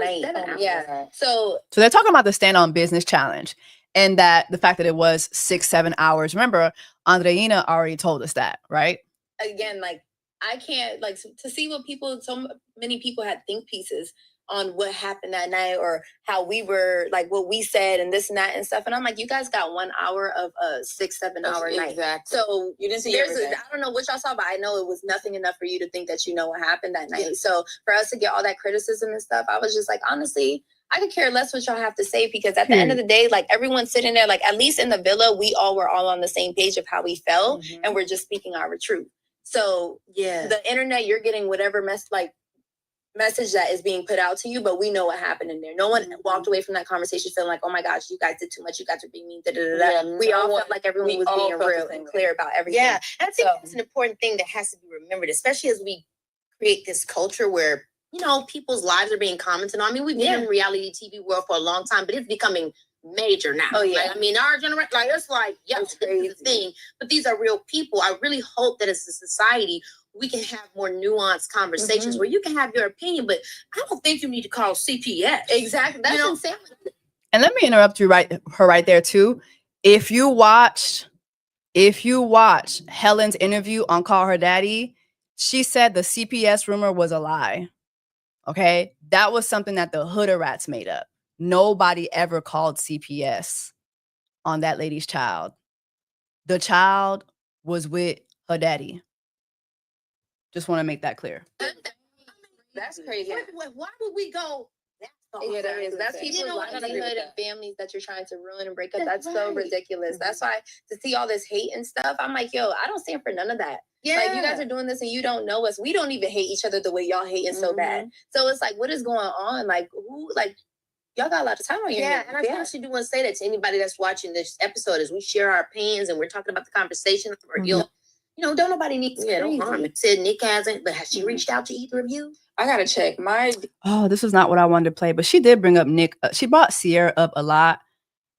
Yeah. So they're talking about the Stand on Business challenge and that the fact that it was 6-7 hours. Remember, Andreina already told us that, right? Again, like I can't like to see what so many people had think pieces on what happened that night or how we were, like what we said and this and that and stuff. And I'm like, you guys got 1 hour of a 6-7 hour night. Exactly. So you didn't see everything. I don't know what y'all saw, but I know it was nothing enough for you to think that you know what happened that night. So for us to get all that criticism and stuff, I was just like, honestly, I could care less what y'all have to say, because at the end of the day, like everyone's sitting there, like at least in the villa, we all were all on the same page of how we felt, and we're just speaking our truth. So the internet, you're getting whatever message that is being put out to you, but we know what happened in there. No one walked away from that conversation feeling like, oh my gosh, you guys did too much, you guys are being mean, we all felt like everyone was being real and clear about everything. Yeah, and I think that's an important thing that has to be remembered, especially as we create this culture where, you know, people's lives are being commented on. I mean, we've been in reality TV world for a long time, but it's becoming major now. Oh yeah. Like, I mean, our generation, like, it's like, yeah, it's crazy. This is the thing. But these are real people. I really hope that as a society, we can have more nuanced conversations where you can have your opinion, but I don't think you need to call CPS. Exactly. That's insane. And let me interrupt you right there too. If you watched Helen's interview on Call Her Daddy, she said the CPS rumor was a lie. Okay, that was something that the Hood Rats made up. Nobody ever called CPS on that lady's child. The child was with her daddy. Just want to make that clear. That's crazy. Why would we go? That's people's livelihood and families that you're trying to ruin and break up. That's so ridiculous. That's why to see all this hate and stuff, I'm like, yo, I don't stand for none of that. Yeah. Like, you guys are doing this and you don't know us. We don't even hate each other the way y'all hating so bad. So it's like, what is going on? Like, who, like, y'all got a lot of time on your hands. And I actually do want to say that to anybody that's watching this episode, as we share our opinions and we're talking about the conversation. Or, you know, don't nobody need to don't harm it. Said Nick hasn't, but has she reached out to either of you? I gotta check this is not what I wanted to play, but she did bring up Nick. She brought CIERRA up a lot.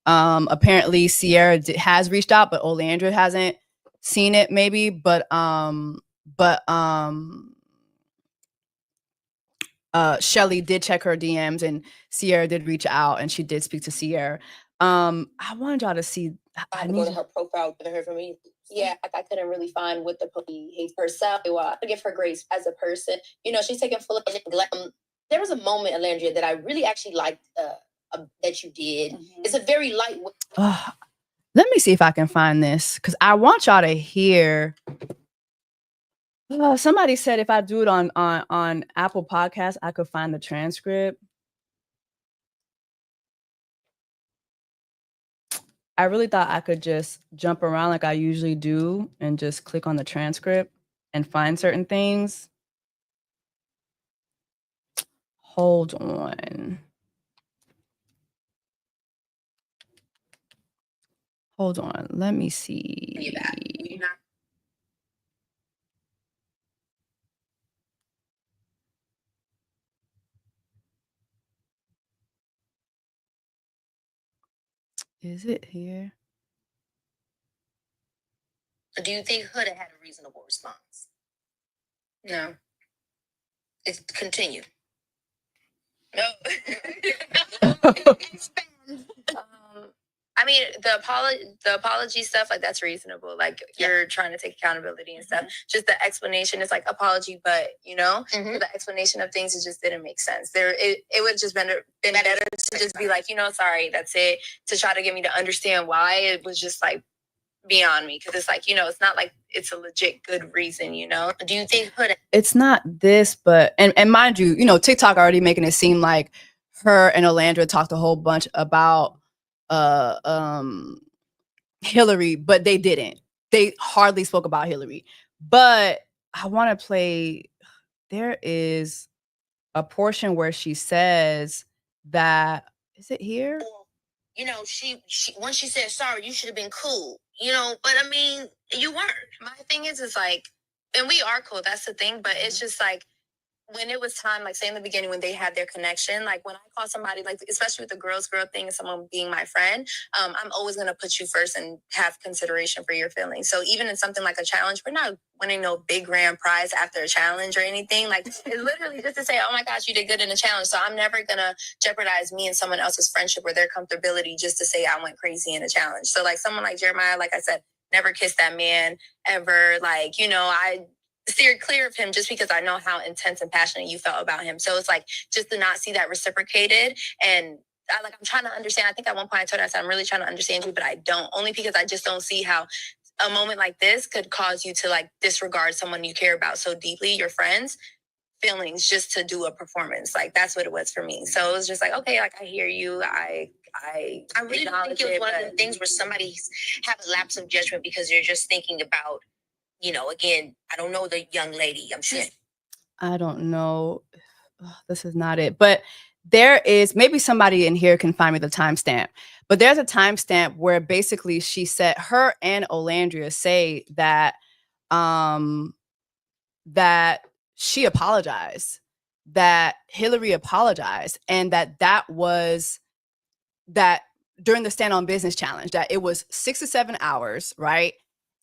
Apparently CIERRA has reached out, but Olandria hasn't seen it, maybe. But CHELLEY did check her DMs, and CIERRA did reach out, and she did speak to CIERRA. I wanted y'all to see. I need to go to her profile to hear from me. Yeah, I couldn't really find what the puppy hates herself. Well, I give her grace as a person. You know, she's taking full of neglect. There was a moment, Olandria, that I really actually liked that you did. It's a very lightweight. Let me see if I can find this, because I want y'all to hear. Somebody said if I do it on Apple Podcasts, I could find the transcript. I really thought I could just jump around like I usually do and just click on the transcript and find certain things. Hold on. Hold on. Let me see. Is it here? Do you think Hood had a reasonable response? No. It's continue. No. I mean, the apology stuff, like, that's reasonable. Like, you're trying to take accountability and stuff. Just the explanation is like apology, but, you know, the explanation of things, it just didn't make sense. It would just been better to just be like, you know, sorry, that's it. To try to get me to understand why, it was just like beyond me. Because it's like, you know, it's not like it's a legit good reason, you know? Do you think it's not this, but and mind you, you know, TikTok already making it seem like her and Olandria talked a whole bunch about Hillary, but they didn't. They hardly spoke about Hillary. But I want to play. There is a portion where she says that, is it here? You know, she once she said sorry, you should have been cool. You know, but I mean, you weren't. My thing is like, and we are cool. That's the thing. But it's just like, when it was time, like, say in the beginning when they had their connection, like when I call somebody, like, especially with the girl thing and someone being my friend, I'm always going to put you first and have consideration for your feelings. So even in something like a challenge, we're not winning no big grand prize after a challenge or anything. Like, it's literally just to say, oh my gosh, you did good in a challenge. So I'm never going to jeopardize me and someone else's friendship or their comfortability just to say I went crazy in a challenge. So like someone like Jeremiah, like I said, never kissed that man ever. Like, you know, I steer clear of him just because I know how intense and passionate you felt about him. So it's like just to not see that reciprocated. And I'm trying to understand. I think at one point I told her, I said, I'm really trying to understand you, but I don't. Only because I just don't see how a moment like this could cause you to like disregard someone you care about so deeply, your friends' feelings, just to do a performance. Like that's what it was for me. So it was just like, okay, like I hear you. I really don't think it was one of the things where somebody have a lapse of judgment because you're just thinking about, you know, again, I don't know the young lady. I'm sure. I don't know. This is not it. But there is, maybe somebody in here can find me the timestamp. But there's a timestamp where basically she said, her and Olandria say that that she apologized, that Hillary apologized, and that was that during the Stand on Business challenge, that it was 6 to 7 hours, right?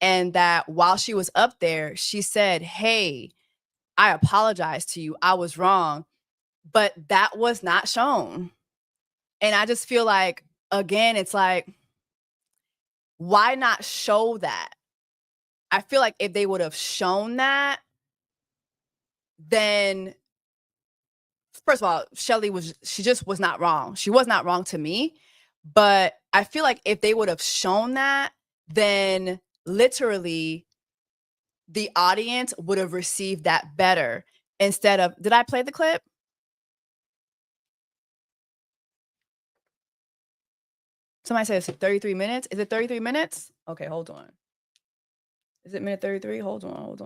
And that while she was up there, she said, hey, I apologize to you. I was wrong. But that was not shown. And I just feel like, again, it's like, why not show that? I feel like if they would have shown that, then first of all, CHELLEY she just was not wrong. She was not wrong to me. But I feel like if they would have shown that, then literally the audience would have received that better instead of, did I play the clip? Somebody said it's 33 minutes. Is it 33 minutes? Okay, hold on. Is it minute 33? Hold on.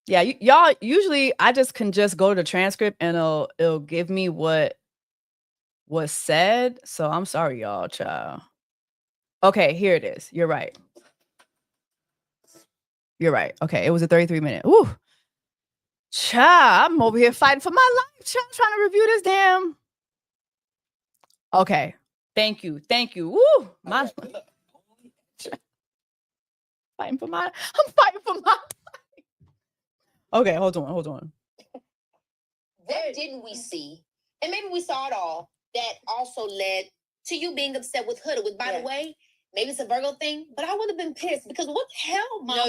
Yeah, y'all, usually I just can just go to the transcript and it'll give me what was said. So I'm sorry, y'all, child. Okay, here it is. You're right. Okay, it was a 33-minute. Ooh. Child, I'm over here fighting for my life. Child, trying to review this damn. Okay. Thank you. Woo. I'm fighting for my Okay, hold on. What didn't we see? And maybe we saw it all. That also led to you being upset with Huda. With, by the way, maybe it's a Virgo thing, but I would have been pissed because what the hell, Mama?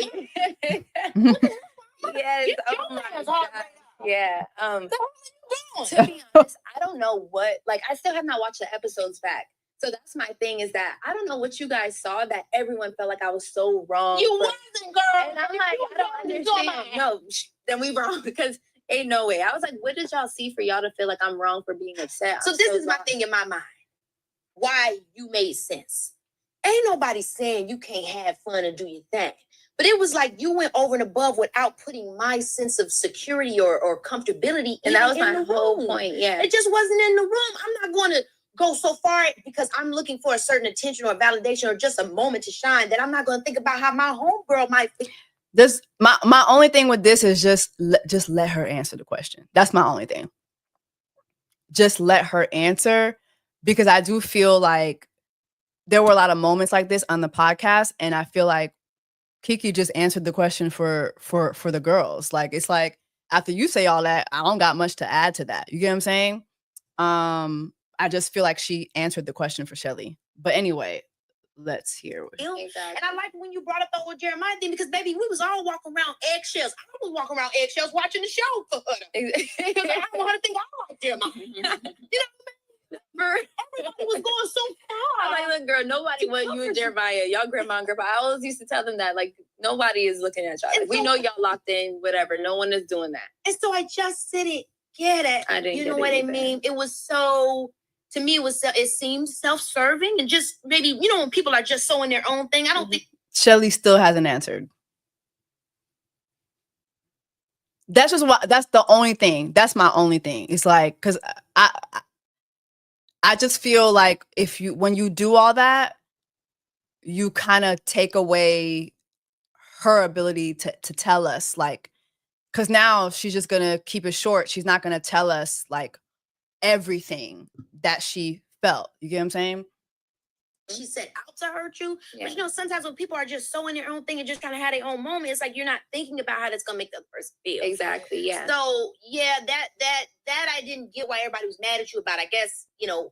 No, what the hell? Yes. Oh my God. Yeah. To be honest, I don't know what, like, I still have not watched the episodes back. So that's my thing, is that I don't know what you guys saw that everyone felt like I was so wrong. You wasn't, girl. And I'm like, I don't understand. No, then we wrong because ain't no way. I was like, what did y'all see for y'all to feel like I'm wrong for being upset? So this is my thing in my mind. Why you made sense. Ain't nobody saying you can't have fun and do your thing. But it was like you went over and above without putting my sense of security or comfortability. And that was my whole point. Yeah. It just wasn't in the room. I'm not going to go so far because I'm looking for a certain attention or validation or just a moment to shine that I'm not going to think about how my homegirl might feel. This my only thing with this is just let her answer the question. That's my only thing. Just let her answer, because I do feel like there were a lot of moments like this on the podcast, and I feel like Kiki just answered the question for the girls. Like, it's like, after you say all that, I don't got much to add to that. You get what I'm saying? I just feel like she answered the question for CHELLEY. But anyway, let's hear what exactly. And I like when you brought up the whole Jeremiah thing, because baby, we was all walking around eggshells. I was walking around eggshells watching the show for her. Because I don't want her to think I like Jeremiah. You know what I mean? Everybody was going so far. I'm like, look, girl, nobody want you and Jeremiah. Y'all grandma and grandpa. I always used to tell them that, like, nobody is looking at y'all. Like, we know y'all locked in, whatever. No one is doing that. And so I just didn't get it. I didn't You get know it what either. I mean? It was so, to me, it seemed self-serving and just maybe, you know, when people are just so in their own thing, I don't think. CHELLEY still hasn't answered. That's just what, that's the only thing. That's my only thing. It's like, because I just feel like when you do all that, you kind of take away her ability to tell us, like, because now she's just gonna keep it short. She's not gonna tell us like everything that she felt. You get what I'm saying? She said out to hurt you. Yeah. But you know, sometimes when people are just so in their own thing and just kind of had their own moment, it's like you're not thinking about how that's gonna make the other person feel. Exactly, yeah. So yeah, that I didn't get why everybody was mad at you about. I guess, you know,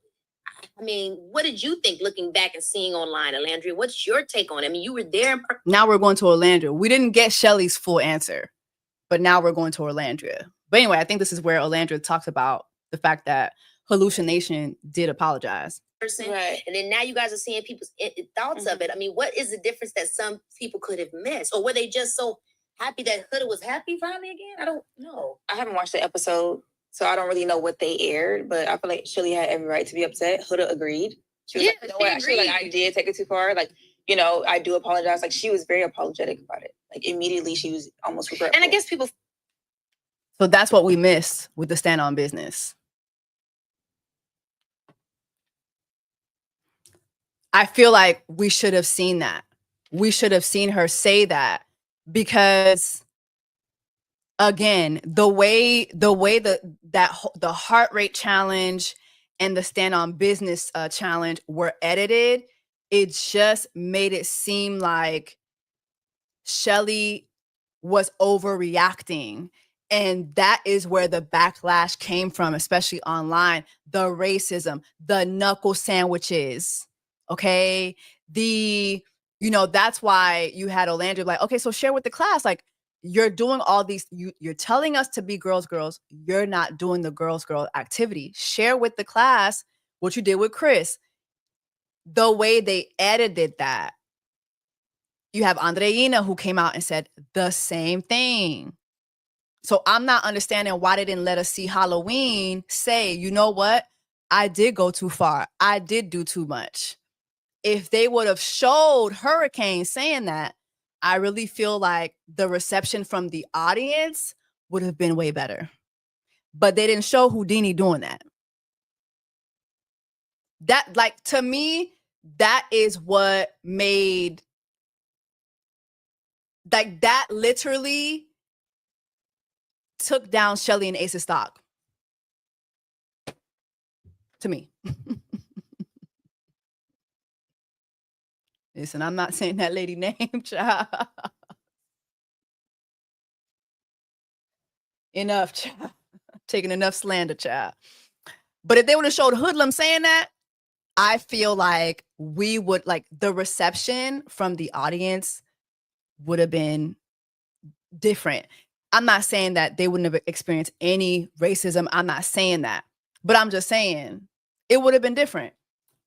I mean, what did you think looking back and seeing online, Olandria? What's your take on it? I mean, you were there. Now we're going to Olandria. We didn't get Shelly's full answer, but now we're going to Olandria. But anyway, I think this is where Olandria talks about the fact that Hallucination did apologize. Right. And then now you guys are seeing people's thoughts of it. I mean, what is the difference that some people could have missed? Or were they just so happy that Huda was happy finally again? I don't know. I haven't watched the episode, so I don't really know what they aired, but I feel like Shelly had every right to be upset. Huda agreed. She was like, you know what? She was like, I did take it too far. Like, you know, I do apologize. Like, she was very apologetic about it. Like, immediately she was almost regretful. And I guess people... So that's what we missed with the stand on business. I feel like we should have seen that. We should have seen her say that, because again, the way the heart rate challenge and the stand on business challenge were edited, it just made it seem like Shelly was overreacting. And that is where the backlash came from, especially online. The racism, the knuckle sandwiches. Okay. That's why you had Olandria like, okay, so share with the class. Like, you're doing all these, you're telling us to be girls. You're not doing the girl activity. Share with the class what you did with Chris. The way they edited that. You have Andreina who came out and said the same thing. So I'm not understanding why they didn't let us see Halloween say, you know what? I did go too far. I did do too much. If they would have showed Hurricane saying that, I really feel like the reception from the audience would have been way better. But they didn't show Houdini doing that. That, like, to me, that is what made, like, that literally took down Shelly and Ace's stock. To me. Listen, I'm not saying that lady name, child. Enough, child. Taking enough slander, child. But if they would have showed Hoodlum saying that, I feel like we would, like, the reception from the audience would have been different. I'm not saying that they wouldn't have experienced any racism. I'm not saying that. But I'm just saying it would have been different.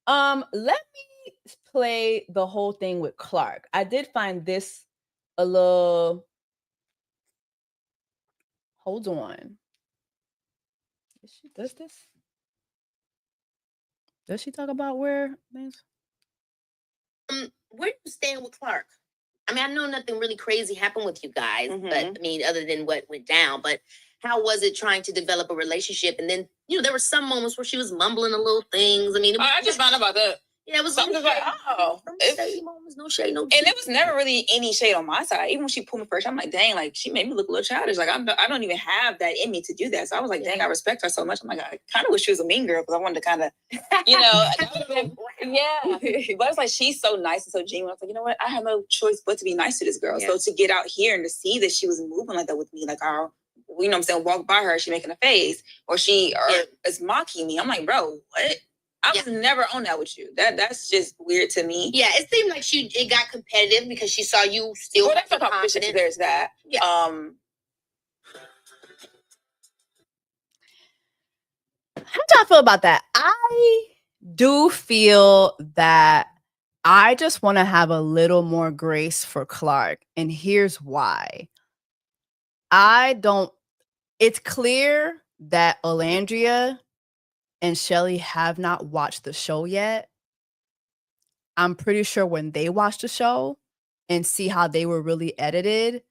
Let me play the whole thing with Clark. I did find this a little... Hold on. She does this? Does she talk about where? Where do you stand with Clark? I mean, I know nothing really crazy happened with you guys, but I mean, other than what went down, but how was it trying to develop a relationship? And then, there were some moments where she was mumbling a little things. I mean, I just found out about that. Yeah, it was like, shady moments, no shade, no. And there was never really any shade on my side. Even when she pulled me first, I'm like, dang, like, she made me look a little childish. Like, I don't even have that in me to do that. So I was like, dang, I respect her so much. I'm like, I kind of wish she was a mean girl, because I wanted to kind of, yeah. But it's like, she's so nice and so genuine. I was like, you know what? I have no choice but to be nice to this girl. Yeah. So to get out here and to see that she was moving like that with me, like, you know what I'm saying, walk by her, she making a face, or is mocking me. I'm like, bro, what? I was never on that with you. That's just weird to me. Yeah, it seemed like it got competitive because she saw you still. Well, that's the competition. There's that. Yeah. How do I feel about that? I do feel that I just want to have a little more grace for Clark. And here's why. It's clear that Olandria and Shelly have not watched the show yet. I'm pretty sure when they watch the show and see how they were really edited,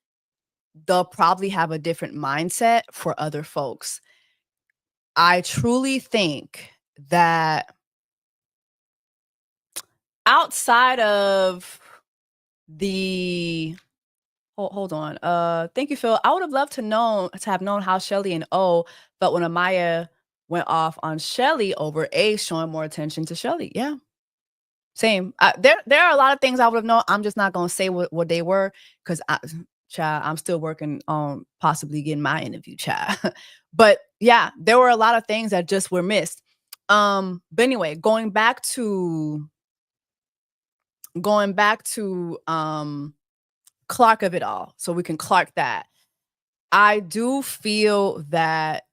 they'll probably have a different mindset for other folks. I truly think that outside of the... Hold on. Thank you, Phil. I would have loved to have known how Shelly and O felt when Amaya went off on Shelly over Ace showing more attention to Shelly. Yeah. Same. There are a lot of things I would have known. I'm just not going to say what they were, because I'm still working on possibly getting my interview, child. But yeah, there were a lot of things that just were missed. But anyway, going back to Clark of it all, so we can Clark that. I do feel that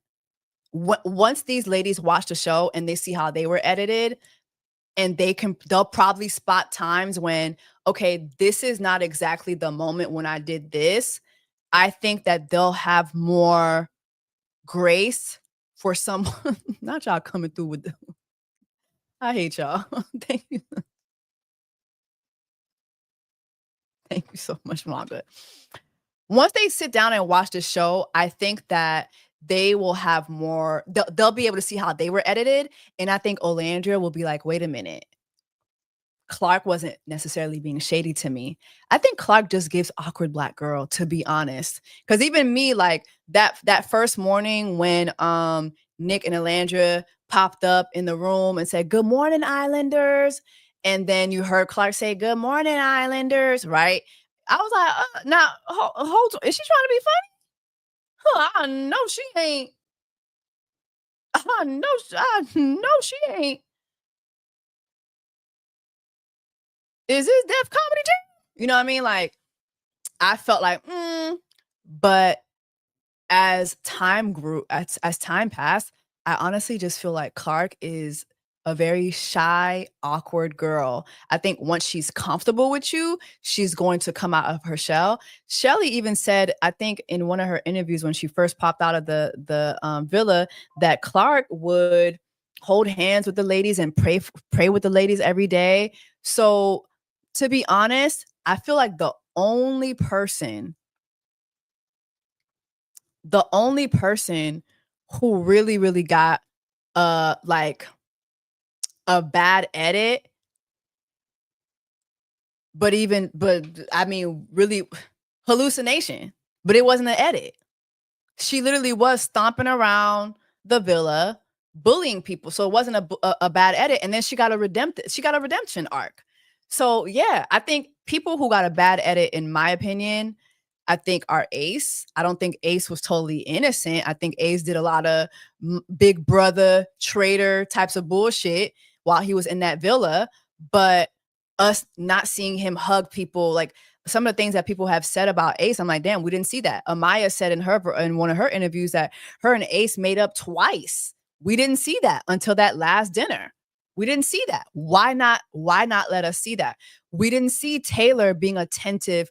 once these ladies watch the show and they see how they were edited, and they'll probably spot times when, okay, this is not exactly the moment when I did this. I think that they'll have more grace for someone. Not y'all coming through with the, I hate y'all. Thank you. Thank you so much, Wanda. Once they sit down and watch the show, I think that they will have more, they'll be able to see how they were edited. And I think Olandria will be like, wait a minute. Clark wasn't necessarily being shady to me. I think Clark just gives awkward black girl, to be honest. Because even me, like that first morning when Nick and Alandria popped up in the room and said, "Good morning, Islanders," and then you heard Clark say, "Good morning, Islanders," right? I was like, now hold on. Is she trying to be funny? Huh, I know she ain't. I know she ain't. Is this Def Comedy Jam? You know what I mean? Like, I felt like, but as time grew, as time passed, I honestly just feel like Clark is a very shy, awkward girl. I think once she's comfortable with you, she's going to come out of her shell. CHELLEY even said, I think in one of her interviews when she first popped out of the villa, that Clark would hold hands with the ladies and pray with the ladies every day. So to be honest, I feel like the only person who really got like a bad edit, but I mean really hallucination, but it wasn't an edit. She literally was stomping around the villa bullying people, so it wasn't a bad edit. And then she got a redemption arc. So yeah, I think people who got a bad edit, in my opinion, I think are Ace. I don't think Ace was totally innocent. I think Ace did a lot of big brother traitor types of bullshit while he was in that villa. But us not seeing him hug people, like some of the things that people have said about Ace, I'm like, damn, we didn't see that. Amaya said in one of her interviews that her and Ace made up twice. We didn't see that until that last dinner. We didn't see that. Why not let us see that? We didn't see Taylor being attentive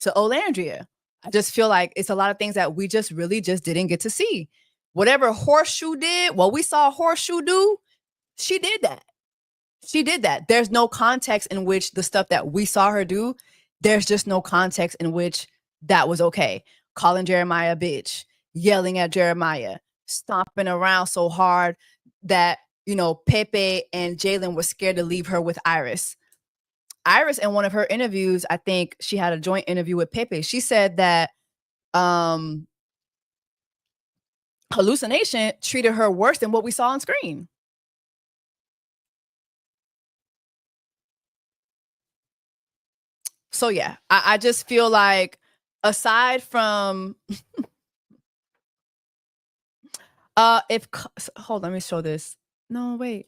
to Olandria. I just feel like it's a lot of things that we just really just didn't get to see. Whatever Horseshoe did, what we saw Horseshoe do, she did that. She did that. There's no context in which the stuff that we saw her do, there's just no context in which that was okay. Calling Jeremiah a bitch, yelling at Jeremiah, stomping around so hard that, you know, Pepe and Jalen were scared to leave her with Iris. Iris, in one of her interviews, I think she had a joint interview with Pepe. She said that Hallucination treated her worse than what we saw on screen. So yeah, I just feel like aside from hold on, let me show this. No, wait.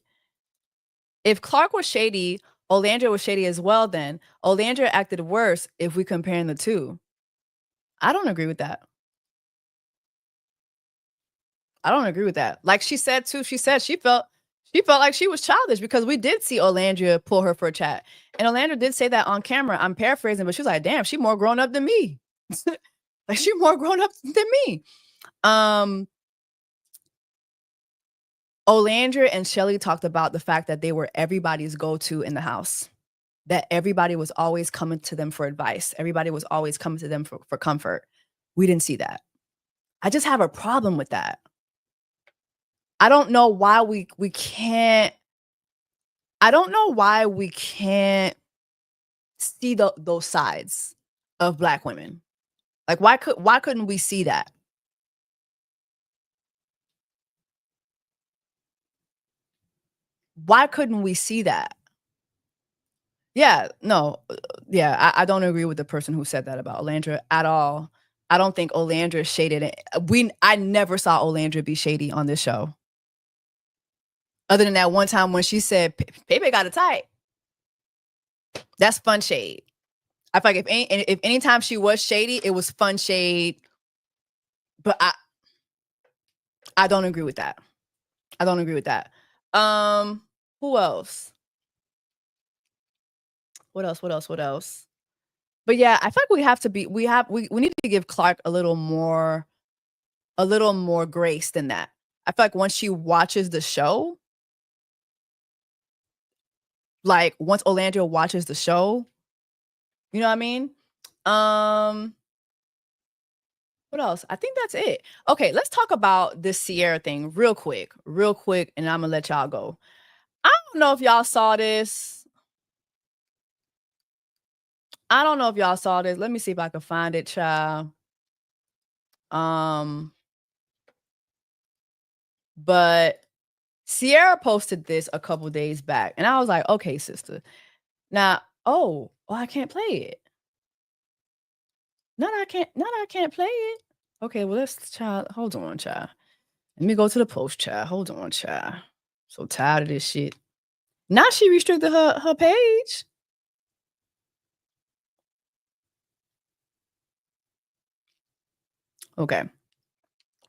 If Clark was shady, Olandria was shady as well, then Olandria acted worse if we comparing the two. I don't agree with that. I don't agree with that. Like she said too, she said she felt like she was childish because we did see Olandria pull her for a chat. And Olandria did say that on camera. I'm paraphrasing, but she was like, damn, she more grown up than me. Like she more grown up than me. Olandria and CHELLEY talked about the fact that they were everybody's go-to in the house. That everybody was always coming to them for advice. Everybody was always coming to them for comfort. We didn't see that. I just have a problem with that. I don't know why we can't. I don't know why we can't see those sides of Black women. Like why couldn't we see that? Why couldn't we see that? Yeah, no, yeah, I don't agree with the person who said that about Olandria at all. I don't think Olandria shaded it. I never saw Olandria be shady on this show. Other than that one time when she said, Pepe got a type. That's fun shade. I feel like if any time she was shady, it was fun shade. But I don't agree with that. I don't agree with that. Who else? What else? But yeah, I feel like we need to give Clark a little more grace than that. I feel like once she watches the show, like once Olandria watches the show, you know what I mean? What else? I think that's it. Okay, let's talk about this CIERRA thing real quick, and I'm gonna let y'all go. I don't know if y'all saw this. Let me see if I can find it, child. But CIERRA posted this a couple days back, and I was like, okay, sister. Now, I can't play it. No, I can't play it. Okay, well, let's child. Hold on, child. Let me go to the post, child. Hold on, child. So tired of this shit. Now she restricted her page. Okay.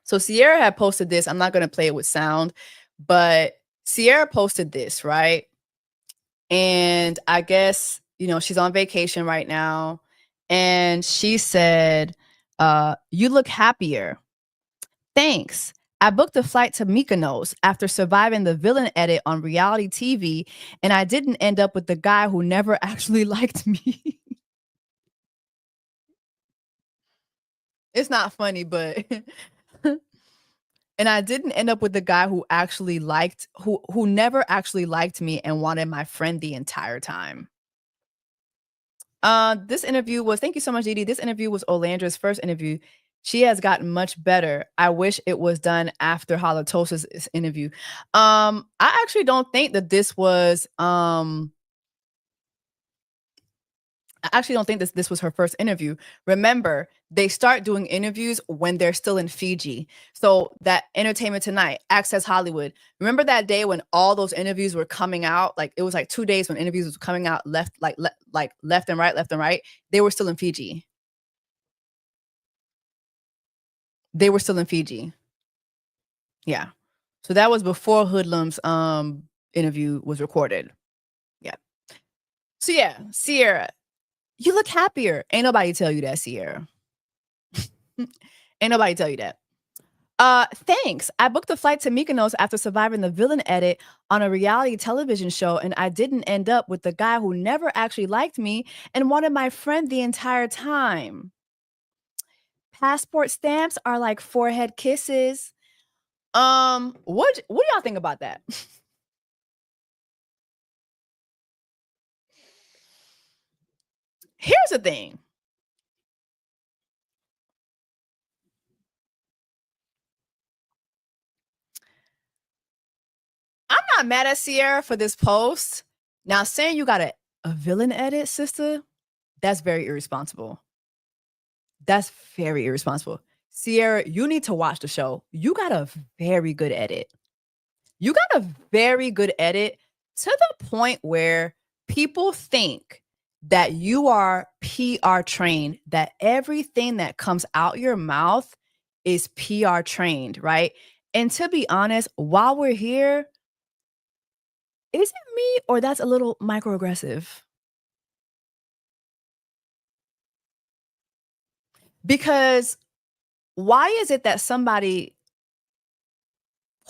So CIERRA had posted this. I'm not going to play it with sound, but CIERRA posted this, right? And I guess, she's on vacation right now. And she said, you look happier. Thanks. I booked a flight to Mykonos after surviving the villain edit on reality TV, and I didn't end up with the guy who never actually liked me. It's not funny, but and I didn't end up with the guy who never actually liked me and wanted my friend the entire time. This interview was, thank you so much, Dee Dee. This interview was Olandria's first interview. She has gotten much better. I wish it was done after Halitosis' interview. I actually don't think that this was this was her first interview. Remember, they start doing interviews when they're still in Fiji. So that Entertainment Tonight, Access Hollywood. Remember that day when all those interviews were coming out? Like it was like 2 days when interviews was coming out left and right. They were still in Fiji. Yeah. So that was before Hoodlum's interview was recorded. Yeah. So yeah, CIERRA, you look happier. Ain't nobody tell you that, CIERRA. Ain't nobody tell you that. Thanks. I booked a flight to Mykonos after surviving the villain edit on a reality television show, and I didn't end up with the guy who never actually liked me and wanted my friend the entire time. Passport stamps are like forehead kisses. What do y'all think about that? Here's the thing. I'm not mad at CIERRA for this post. Now, saying you got a villain edit, sister, that's very irresponsible. That's very irresponsible. CIERRA, you need to watch the show. You got a very good edit. You got a very good edit to the point where people think that you are PR trained, that everything that comes out your mouth is PR trained, right? And to be honest, while we're here, is it me or that's a little microaggressive? Because why is it that somebody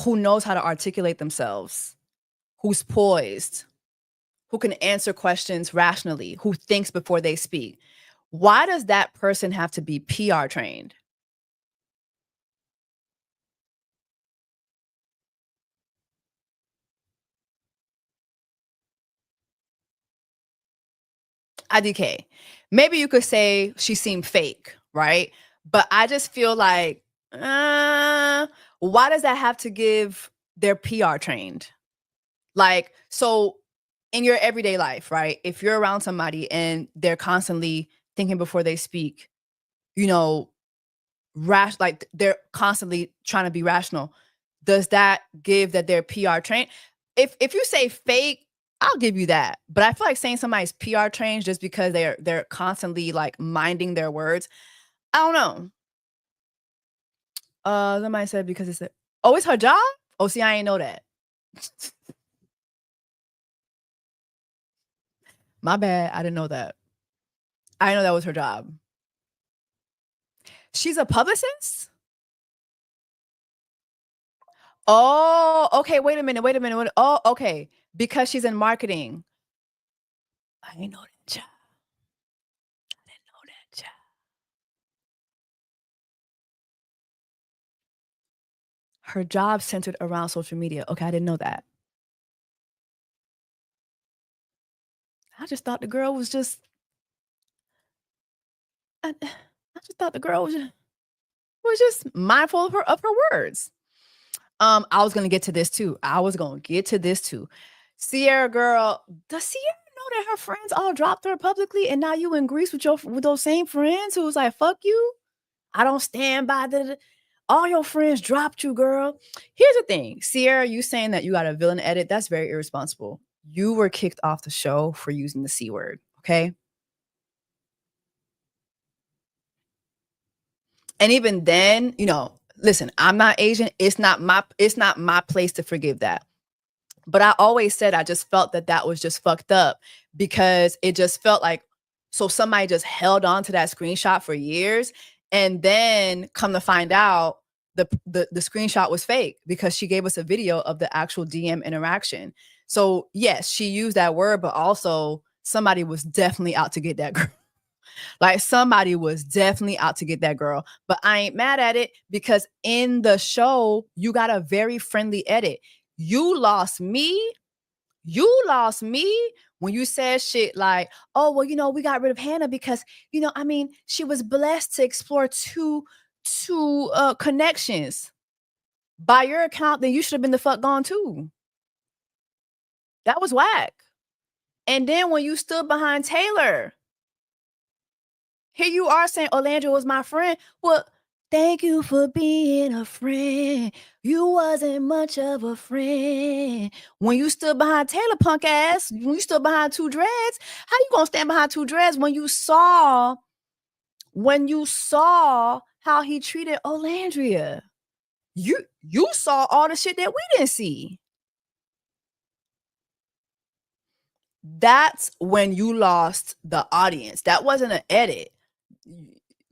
who knows how to articulate themselves, who's poised, who can answer questions rationally, who thinks before they speak, why does that person have to be PR trained? IDK. Maybe you could say she seemed fake, right? But I just feel like, why does that have to give their PR trained? Like, so in your everyday life, right? If you're around somebody and they're constantly thinking before they speak, like they're constantly trying to be rational, does that give that they're PR trained? if you say fake, I'll give you that. But I feel like saying somebody's PR trained just because they're constantly like minding their words. I don't know. Somebody said because it's it's her job? Oh, see, I ain't know that. My bad. I didn't know that. I didn't know that was her job. She's a publicist? Oh, okay. Wait a minute. Oh, okay. Because she's in marketing. I didn't know that job. Her job centered around social media. Okay, I didn't know that. I just thought the girl was just. I just thought the girl was just mindful of her words. I was gonna get to this too. CIERRA girl, does CIERRA know that her friends all dropped her publicly, and now you in Greece with those same friends who was like, "Fuck you, I don't stand by all your friends dropped you, girl." Here's the thing, CIERRA, you saying that you got a villain edit, that's very irresponsible. You were kicked off the show for using the C word, okay? And even then, listen, I'm not Asian. It's not my place to forgive that. But I always said I just felt that was just fucked up because it just felt like somebody just held on to that screenshot for years, and then come to find out the screenshot was fake because she gave us a video of the actual DM interaction. So yes, she used that word, but also somebody was definitely out to get that girl. Like somebody was definitely out to get that girl, but I ain't mad at it because in the show, you got a very friendly edit. You lost me when you said shit like, "Oh, well, we got rid of Hannah because, she was blessed to explore two connections." By your account, then you should have been the fuck gone too. That was whack. And then when you stood behind Taylor, here you are saying Olandria was my friend. Well, thank you for being a friend. You wasn't much of a friend. When you stood behind Taylor, punk ass, when you stood behind two dreads, how you gonna stand behind two dreads when you saw how he treated Olandria? You saw all the shit that we didn't see. That's when you lost the audience. That wasn't an edit.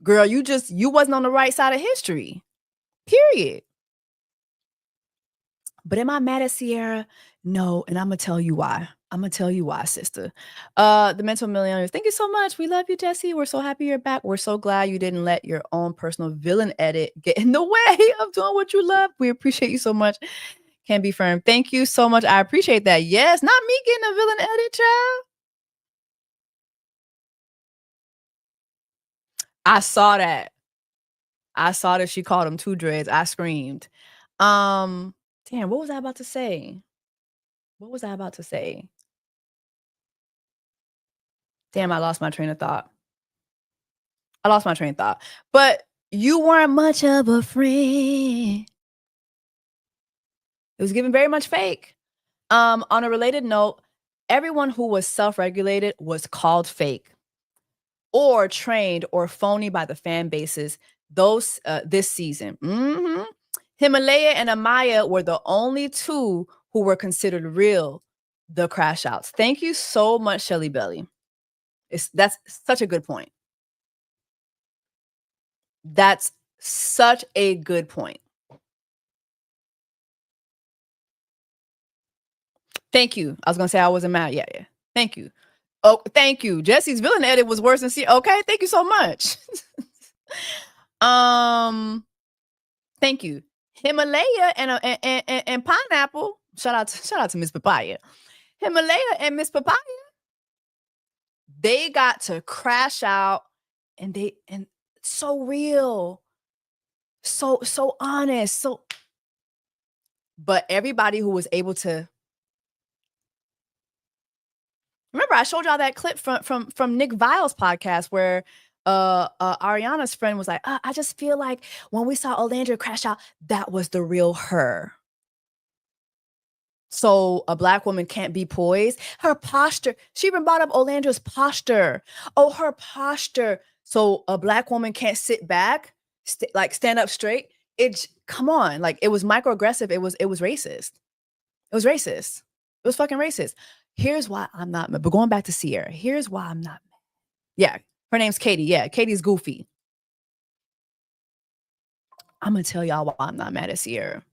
Girl, you wasn't on the right side of history. Period. But am I mad at CIERRA? No, and I'm gonna tell you why. Sister. The Mental Millionaires, thank you so much. We love you, Jessie. We're so happy you're back. We're so glad you didn't let your own personal villain edit get in the way of doing what you love. We appreciate you so much. Can be firm. Thank you so much. I appreciate that. Yes, not me getting a villain edit, child. I saw that she called him two dreads. I screamed. Damn, what was I about to say? Damn, I lost my train of thought. But you weren't much of a friend. It was given very much fake. On a related note, everyone who was self-regulated was called fake or trained or phony by the fan bases this season. Himalaya and Amaya were the only two who were considered real, the crash outs. Thank you so much, Shelly Belly. That's such a good point. That's such a good point. Thank you. I was gonna say I wasn't mad. Yeah. Thank you. Oh, thank you. Jesse's villain edit was worse than okay. Thank you so much. Thank you. Himalaya and Pineapple. Shout out to Miss Papaya. Himalaya and Miss Papaya. They got to crash out, and so real, so honest, but everybody who was able to remember, I showed y'all that clip from Nick Vile's podcast where Ariana's friend was like, I just feel like when we saw Olandria crash out, that was the real her. So a black woman can't be poised. Her posture. She even brought up Olandria's posture. Oh, her posture. So a black woman can't sit back, like stand up straight. Come on, like it was microaggressive. It was racist. It was racist. It was fucking racist. Here's why I'm not mad. But going back to CIERRA, here's why I'm not mad. Yeah, her name's Katie. Yeah, Katie's goofy. I'm gonna tell y'all why I'm not mad at CIERRA.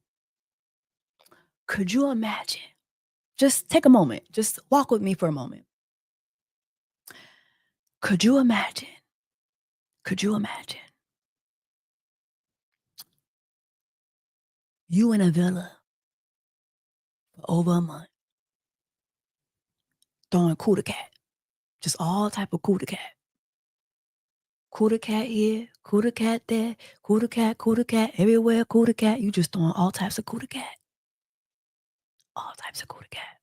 Could you imagine? Just take a moment. Just walk with me for a moment. Could you imagine? Could you imagine? You in a villa for over a month, throwing coup de cat. Just all type of coup de cat. Coup de cat here, coup de cat there, coup de cat, everywhere, coup de cat. You just throwing all types of coup de cat. All types of coup de cat.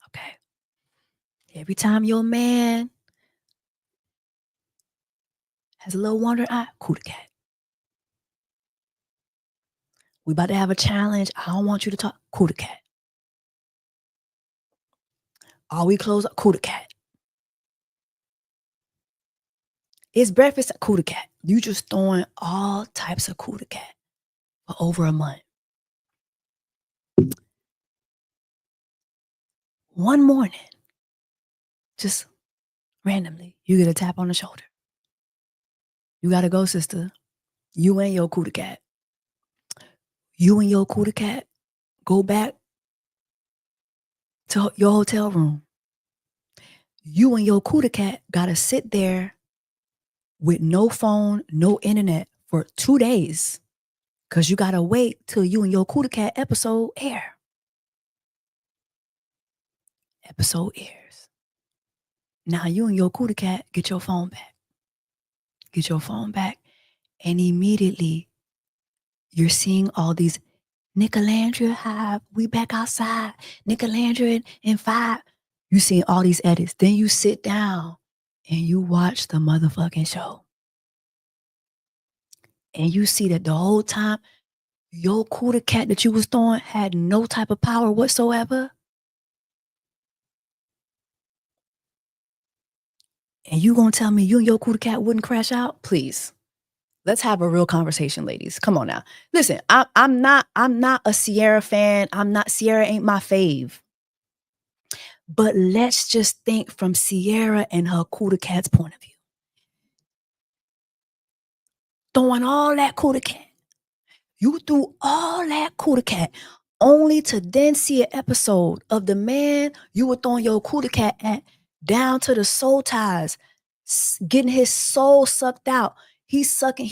Okay. Every time your man has a little wonder eye, coup de cat. We about to have a challenge. I don't want you to talk. Coup de cat. Are we close up? Coup de cat. It's breakfast. Coup de cat. You just throwing all types of coup de cat for over a month. One morning, just randomly, you get a tap on the shoulder. You gotta go, sister. You and your coup de cat. You and your coup de cat go back to your hotel room. You and your coup de cat gotta sit there with no phone, no internet for 2 days. Cause you gotta wait till you and your coup de cat episode air. Episode airs. Now you and your coup de cat get your phone back. Get your phone back. And immediately you're seeing all these Nicolandria, hi, we back outside. Nicolandria in 5. You seeing all these edits. Then you sit down and you watch the motherfucking show. And you see that the whole time your coup de cat that you was throwing had no type of power whatsoever. And you gonna tell me you and your coup de cat wouldn't crash out? Please. Let's have a real conversation, ladies. Come on now. Listen, I'm not a CIERRA fan. CIERRA ain't my fave. But let's just think from CIERRA and her coup de cat's point of view. Throwing all that coup de cat. You threw all that coup de cat only to then see an episode of the man you were throwing your coup de cat at down to the soul ties, getting his soul sucked out. He's sucking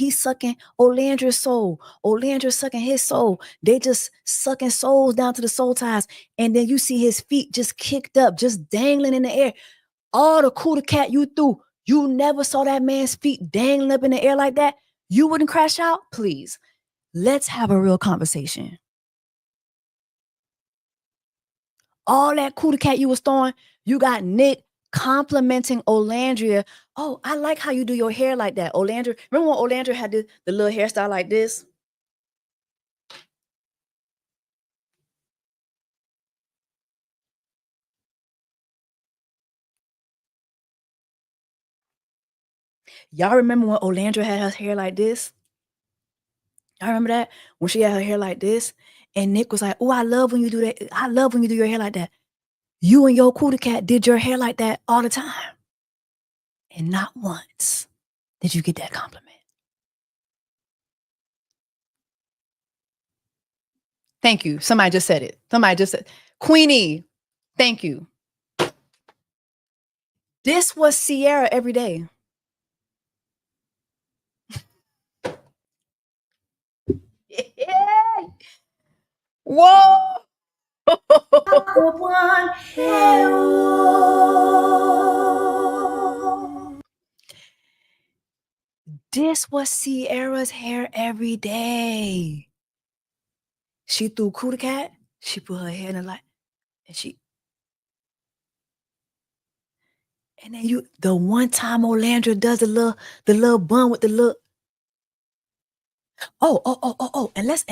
Olandria's soul. Olandria sucking his soul. They just sucking souls down to the soul ties. And then you see his feet just kicked up, just dangling in the air. All the coup de cat you threw, you never saw that man's feet dangling up in the air like that. You wouldn't crash out? Please. Let's have a real conversation. All that coup de cat you was throwing, you got Nick complimenting Olandria. Oh, I like how you do your hair like that, Olandria. Remember when Olandria had the little hairstyle like this? Y'all remember when Olandria had her hair like this? Y'all remember that? When she had her hair like this? And Nick was like, oh, I love when you do that. I love when you do your hair like that. You and your coup de cat did your hair like that all the time. And not once did you get that compliment. Thank you. Somebody just said it. Somebody just said, Queenie, thank you. This was CIERRA every day. Whoa. This was CIERRA's hair every day. She threw coup de cat. She put her hair in the light. And then the one time Olandria does the little bun with the look. Oh, and let's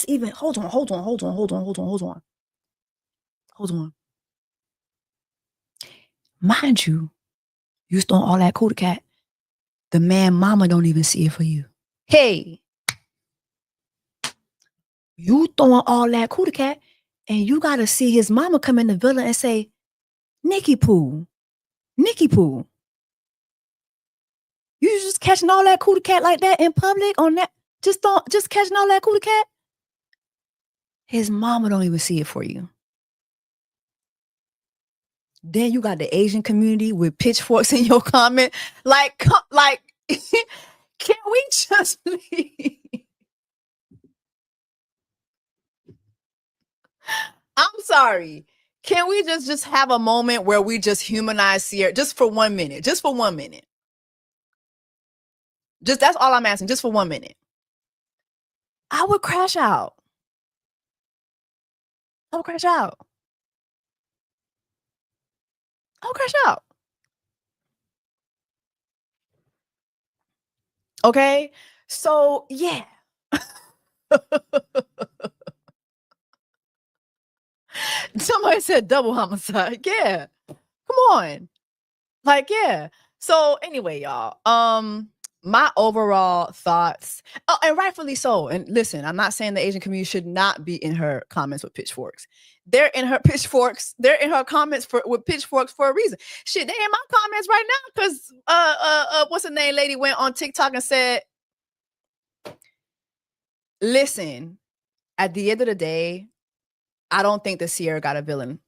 even hold on. Mind you, you throwing all that cootie cat. The man mama don't even see it for you. Hey, you throwing all that cootie cat, and you gotta see his mama come in the villa and say, Nikki Poo. You just catching all that cootie cat like that in public on that, just catching all that cootie cat. His mama don't even see it for you. Then you got the Asian community with pitchforks in your comment. Like, can we just leave? I'm sorry. Can we just have a moment where we just humanize Ciara just for 1 minute? Just for 1 minute. Just that's all I'm asking, just for 1 minute. I would crash out. I'll crash out. Okay? So, yeah. Somebody said double homicide. Yeah. Come on. Like, yeah. So anyway, y'all, my overall thoughts, oh, and rightfully so. And listen, I'm not saying the Asian community should not be in her comments with pitchforks. They're in her pitchforks. They're in her comments with pitchforks for a reason. Shit, they in my comments right now because what's the name? Lady went on TikTok and said, listen, at the end of the day, I don't think that Ciara got a villain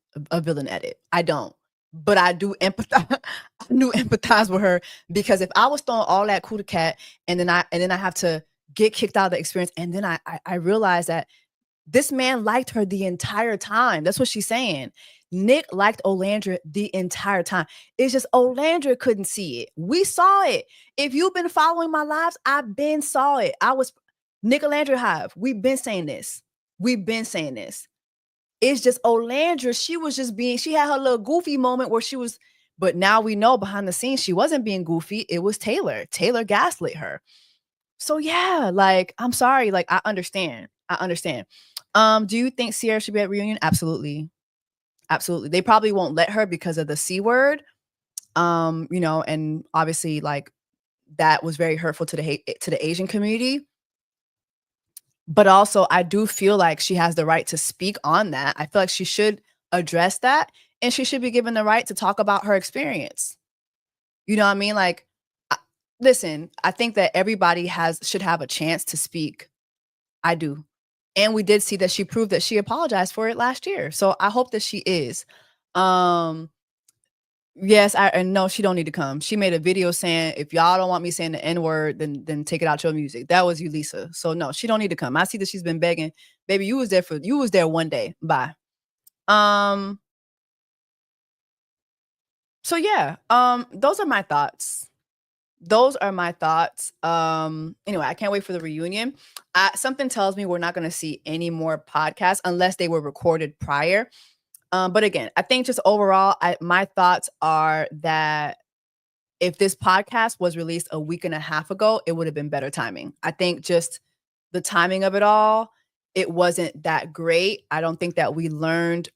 edit. I don't. But I do empathize. I do empathize with her because if I was throwing all that cootie cat and then I have to get kicked out of the experience, and then I realized that this man liked her the entire time. That's what she's saying. Nick liked Olandria the entire time. It's just Olandria couldn't see it. We saw it. If you've been following my lives, I've been saw it. I was NICOLANDRIA Hive. We've been saying this. It's just Olandria. She had her little goofy moment where she was, but now we know behind the scenes she wasn't being goofy. It was Taylor. Taylor gaslit her. So yeah, like, I'm sorry. Like, I understand. Do you think Ciara should be at reunion? Absolutely. They probably won't let her because of the C word. And obviously, like, that was very hurtful to the Asian community. But also, I do feel like she has the right to speak on that. I feel like she should address that, and she should be given the right to talk about her experience. You know what I mean? Like, listen, I think that everybody should have a chance to speak. I do. And we did see that she proved that she apologized for it last year. So I hope that she is. Yes, and no, she don't need to come. She made a video saying, if y'all don't want me saying the N-word, then take it out your music. That was you, Lisa. So no, she don't need to come. I see that she's been begging. Baby, you was there one day. Bye. So yeah, those are my thoughts. Anyway, I can't wait for the reunion. Something tells me we're not going to see any more podcasts unless they were recorded prior. But again, I think just overall, my thoughts are that if this podcast was released a week and a half ago, it would have been better timing. I think just the timing of it all, it wasn't that great. I don't think that we learned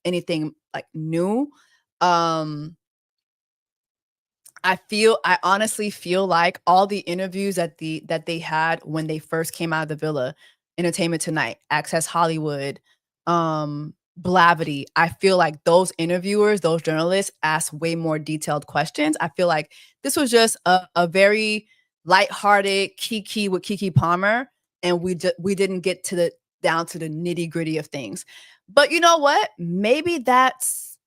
anything like new. I honestly feel like all the interviews that they had when they first came out of the villa, Entertainment Tonight, Access Hollywood, Blavity, I feel like those interviewers, those journalists asked way more detailed questions. I feel like this was just a very lighthearted Kiki with Kiki Palmer, and we didn't get down to the nitty-gritty of things. But you know what? Maybe that's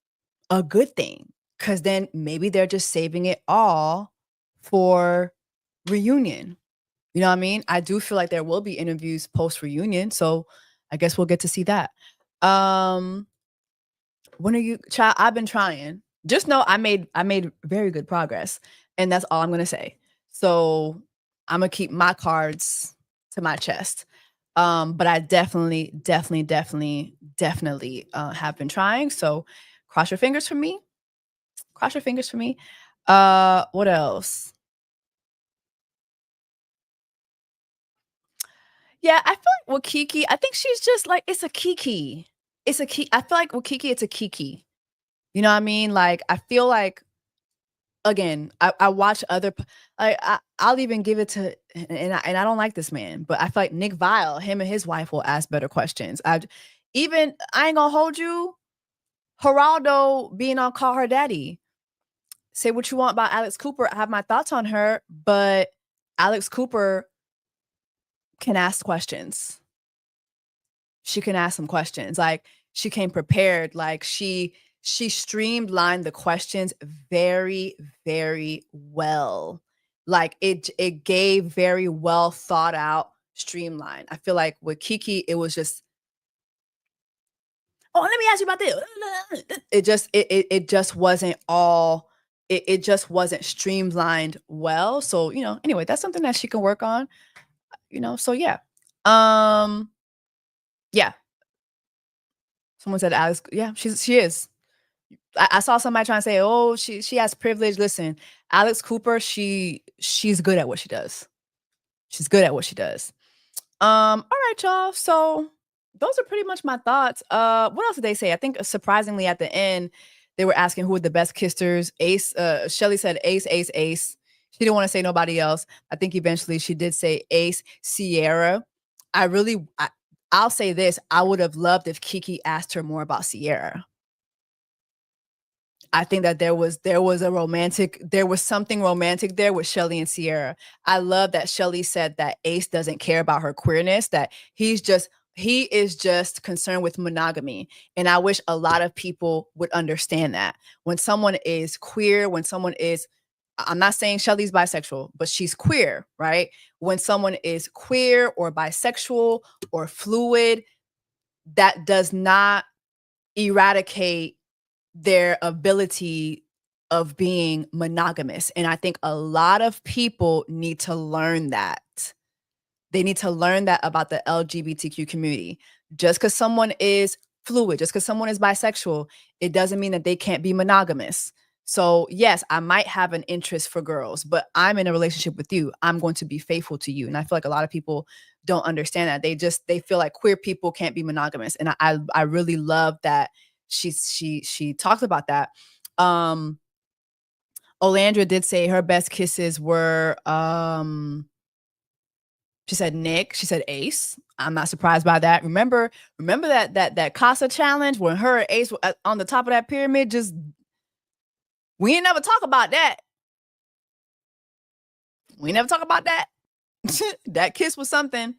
a good thing, because then maybe they're just saving it all for reunion. You know what I mean? I do feel like there will be interviews post reunion, so I guess we'll get to see that. When are you, child? I've been trying. Just know I made very good progress, and that's all I'm gonna say. So I'm gonna keep my cards to my chest. But I definitely have been trying. So cross your fingers for me. What else? Yeah, I feel like with Kiki, I think she's just like, it's a Kiki. It's a Kiki. I feel like with Kiki, it's a Kiki. You know what I mean? Like, I feel like, again, I watch I'll even give it to, and I don't like this man, but I feel like Nick Vile, him and his wife will ask better questions. I ain't gonna hold you. Geraldo being on Call Her Daddy. Say what you want about Alex Cooper. I have my thoughts on her, but Alex Cooper can ask questions. She can ask some questions. Like, she came prepared. Like, she streamlined the questions very, very well. Like, it gave very well thought out streamline. I feel like with Kiki, it was just, oh, let me ask you about this. It just wasn't all, it just wasn't streamlined well. So, anyway, that's something that she can work on, so yeah. Yeah. Someone said Alex. Yeah, she is. I saw somebody trying to say, oh, she has privilege. Listen, Alex Cooper, she's good at what she does. She's good at what she does. All right, y'all. So those are pretty much my thoughts. What else did they say? I think surprisingly at the end, they were asking who were the best kissers. Ace, Shelly said Ace, Ace, Ace. She didn't want to say nobody else. I think eventually she did say Ace, CIERRA. I'll say this. I would have loved if Kiki asked her more about CIERRA. I think that there was something romantic there with Shelly and CIERRA. I love that Shelly said that Ace doesn't care about her queerness, that he is just concerned with monogamy. And I wish a lot of people would understand that. When someone is queer, I'm not saying Shelly's bisexual, but she's queer, right? When someone is queer or bisexual or fluid, that does not eradicate their ability of being monogamous. And I think a lot of people need to learn that. They need to learn that about the LGBTQ community. Just because someone is fluid, just because someone is bisexual, it doesn't mean that they can't be monogamous. So yes, I might have an interest for girls, but I'm in a relationship with you. I'm going to be faithful to you. And I feel like a lot of people don't understand that. They feel like queer people can't be monogamous. And I really love that she talked about that. Olandria did say her best kisses were she said Nick, she said Ace. I'm not surprised by that. Remember that Casa challenge when her and Ace were on the top of that pyramid? Just, we ain't never talk about that. We never talk about that. That kiss was something.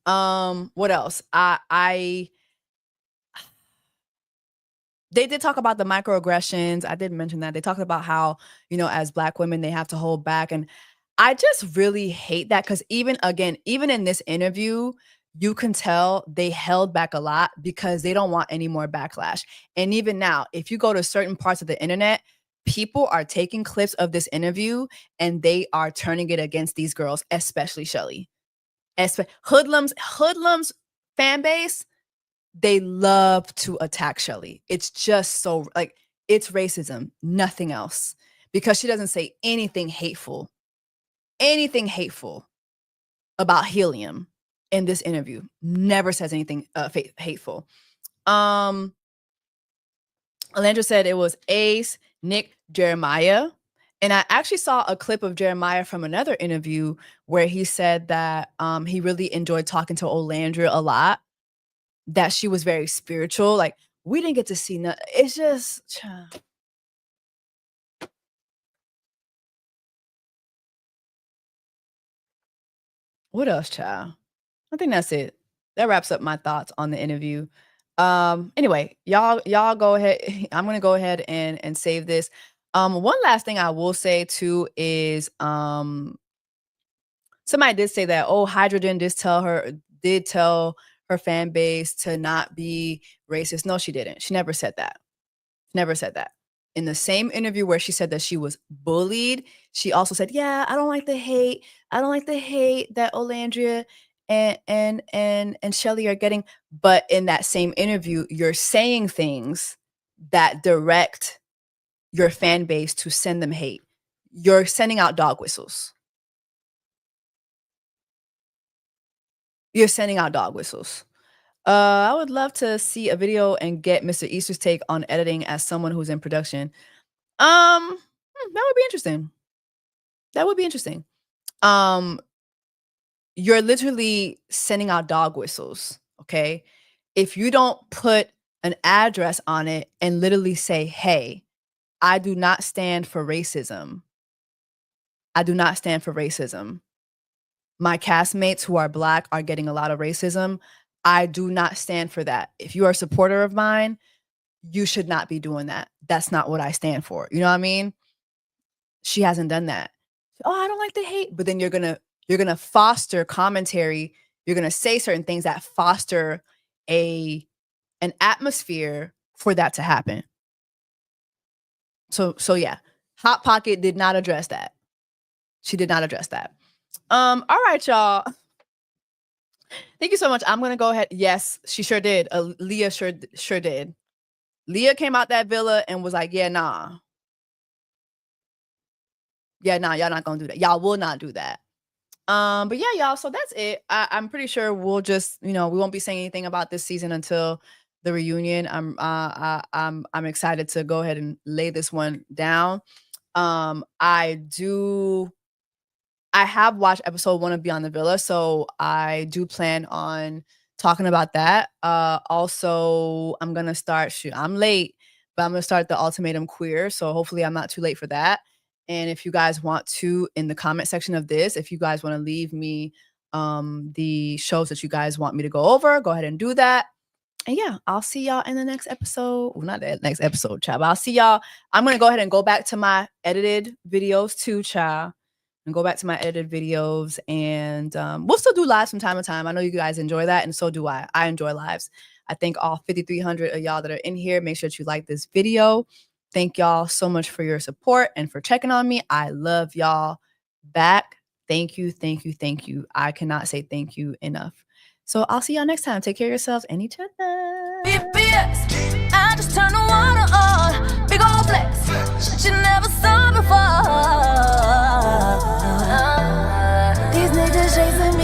What else? They did talk about the microaggressions. I did mention that. They talked about how, as Black women, they have to hold back. And I just really hate that, because even in this interview, you can tell they held back a lot because they don't want any more backlash. And even now, if you go to certain parts of the internet, people are taking clips of this interview and they are turning it against these girls, especially Shelly. Hoodlums fan base, they love to attack Shelly. It's just so, like, it's racism, nothing else. Because she doesn't say anything hateful about helium in this interview. Never says anything hateful. Alandra said it was Ace, Nick, Jeremiah. And I actually saw a clip of Jeremiah from another interview where he said that he really enjoyed talking to Olandria a lot, that she was very spiritual. Like, we didn't get to see nothing. It's just, what else, child? I think that's it. That wraps up my thoughts on the interview. Anyway, y'all go ahead. I'm gonna go ahead and save this. One last thing I will say too is somebody did say that, oh, Hydrogen did tell her fan base to not be racist. No, she didn't. She never said that. Never said that. In the same interview where she said that she was bullied, she also said, yeah, I don't like the hate. I don't like the hate that Olandria and Shelly are getting. But in that same interview, you're saying things that direct your fan base to send them hate. You're sending out dog whistles. you're sending out dog whistles. I would love to see a video and get Mr. Easter's take on editing as someone who's in production. That would be interesting. That would be interesting. You're literally sending out dog whistles, okay? If you don't put an address on it and literally say, hey, I do not stand for racism. I do not stand for racism. My castmates who are Black are getting a lot of racism. I do not stand for that. If you are a supporter of mine, you should not be doing that. That's not what I stand for. You know what I mean? She hasn't done that. Oh, I don't like the hate. But then you're gonna foster commentary. You're gonna say certain things that foster an atmosphere for that to happen. So yeah, Hot Pocket did not address that. She did not address that. All right, y'all. Thank you so much. I'm gonna go ahead. Yes, she sure did. Leah sure did. Leah came out that villa and was like, yeah, nah. Yeah, nah, y'all not gonna do that. Y'all will not do that. But yeah, y'all, so that's it. I'm pretty sure we'll just, we won't be saying anything about this season until the reunion. I'm excited to go ahead and lay this one down. I have watched episode 1 of Beyond the Villa, so I do plan on talking about that. Also, I'm gonna start. I'm late, but I'm gonna start the Ultimatum Queer. So hopefully, I'm not too late for that. And if you guys want to, in the comment section of this, if you guys want to leave me the shows that you guys want me to go over, go ahead and do that. And yeah, I'll see y'all in the next episode. Well, not the next episode, child. But I'll see y'all. I'm gonna go ahead and go back to my edited videos too, child. And go back to my edited videos, and we'll still do lives from time to time. I know you guys enjoy that, and so do I. I enjoy lives. I thank all 5,300 of y'all that are in here. Make sure that you like this video. Thank y'all so much for your support and for checking on me. I love y'all back. Thank you, thank you, thank you. I cannot say thank you enough. So I'll see y'all next time. Take care of yourselves and each other. I just turned the water on. Big old flex. Shit you never saw before. These niggas chasing me.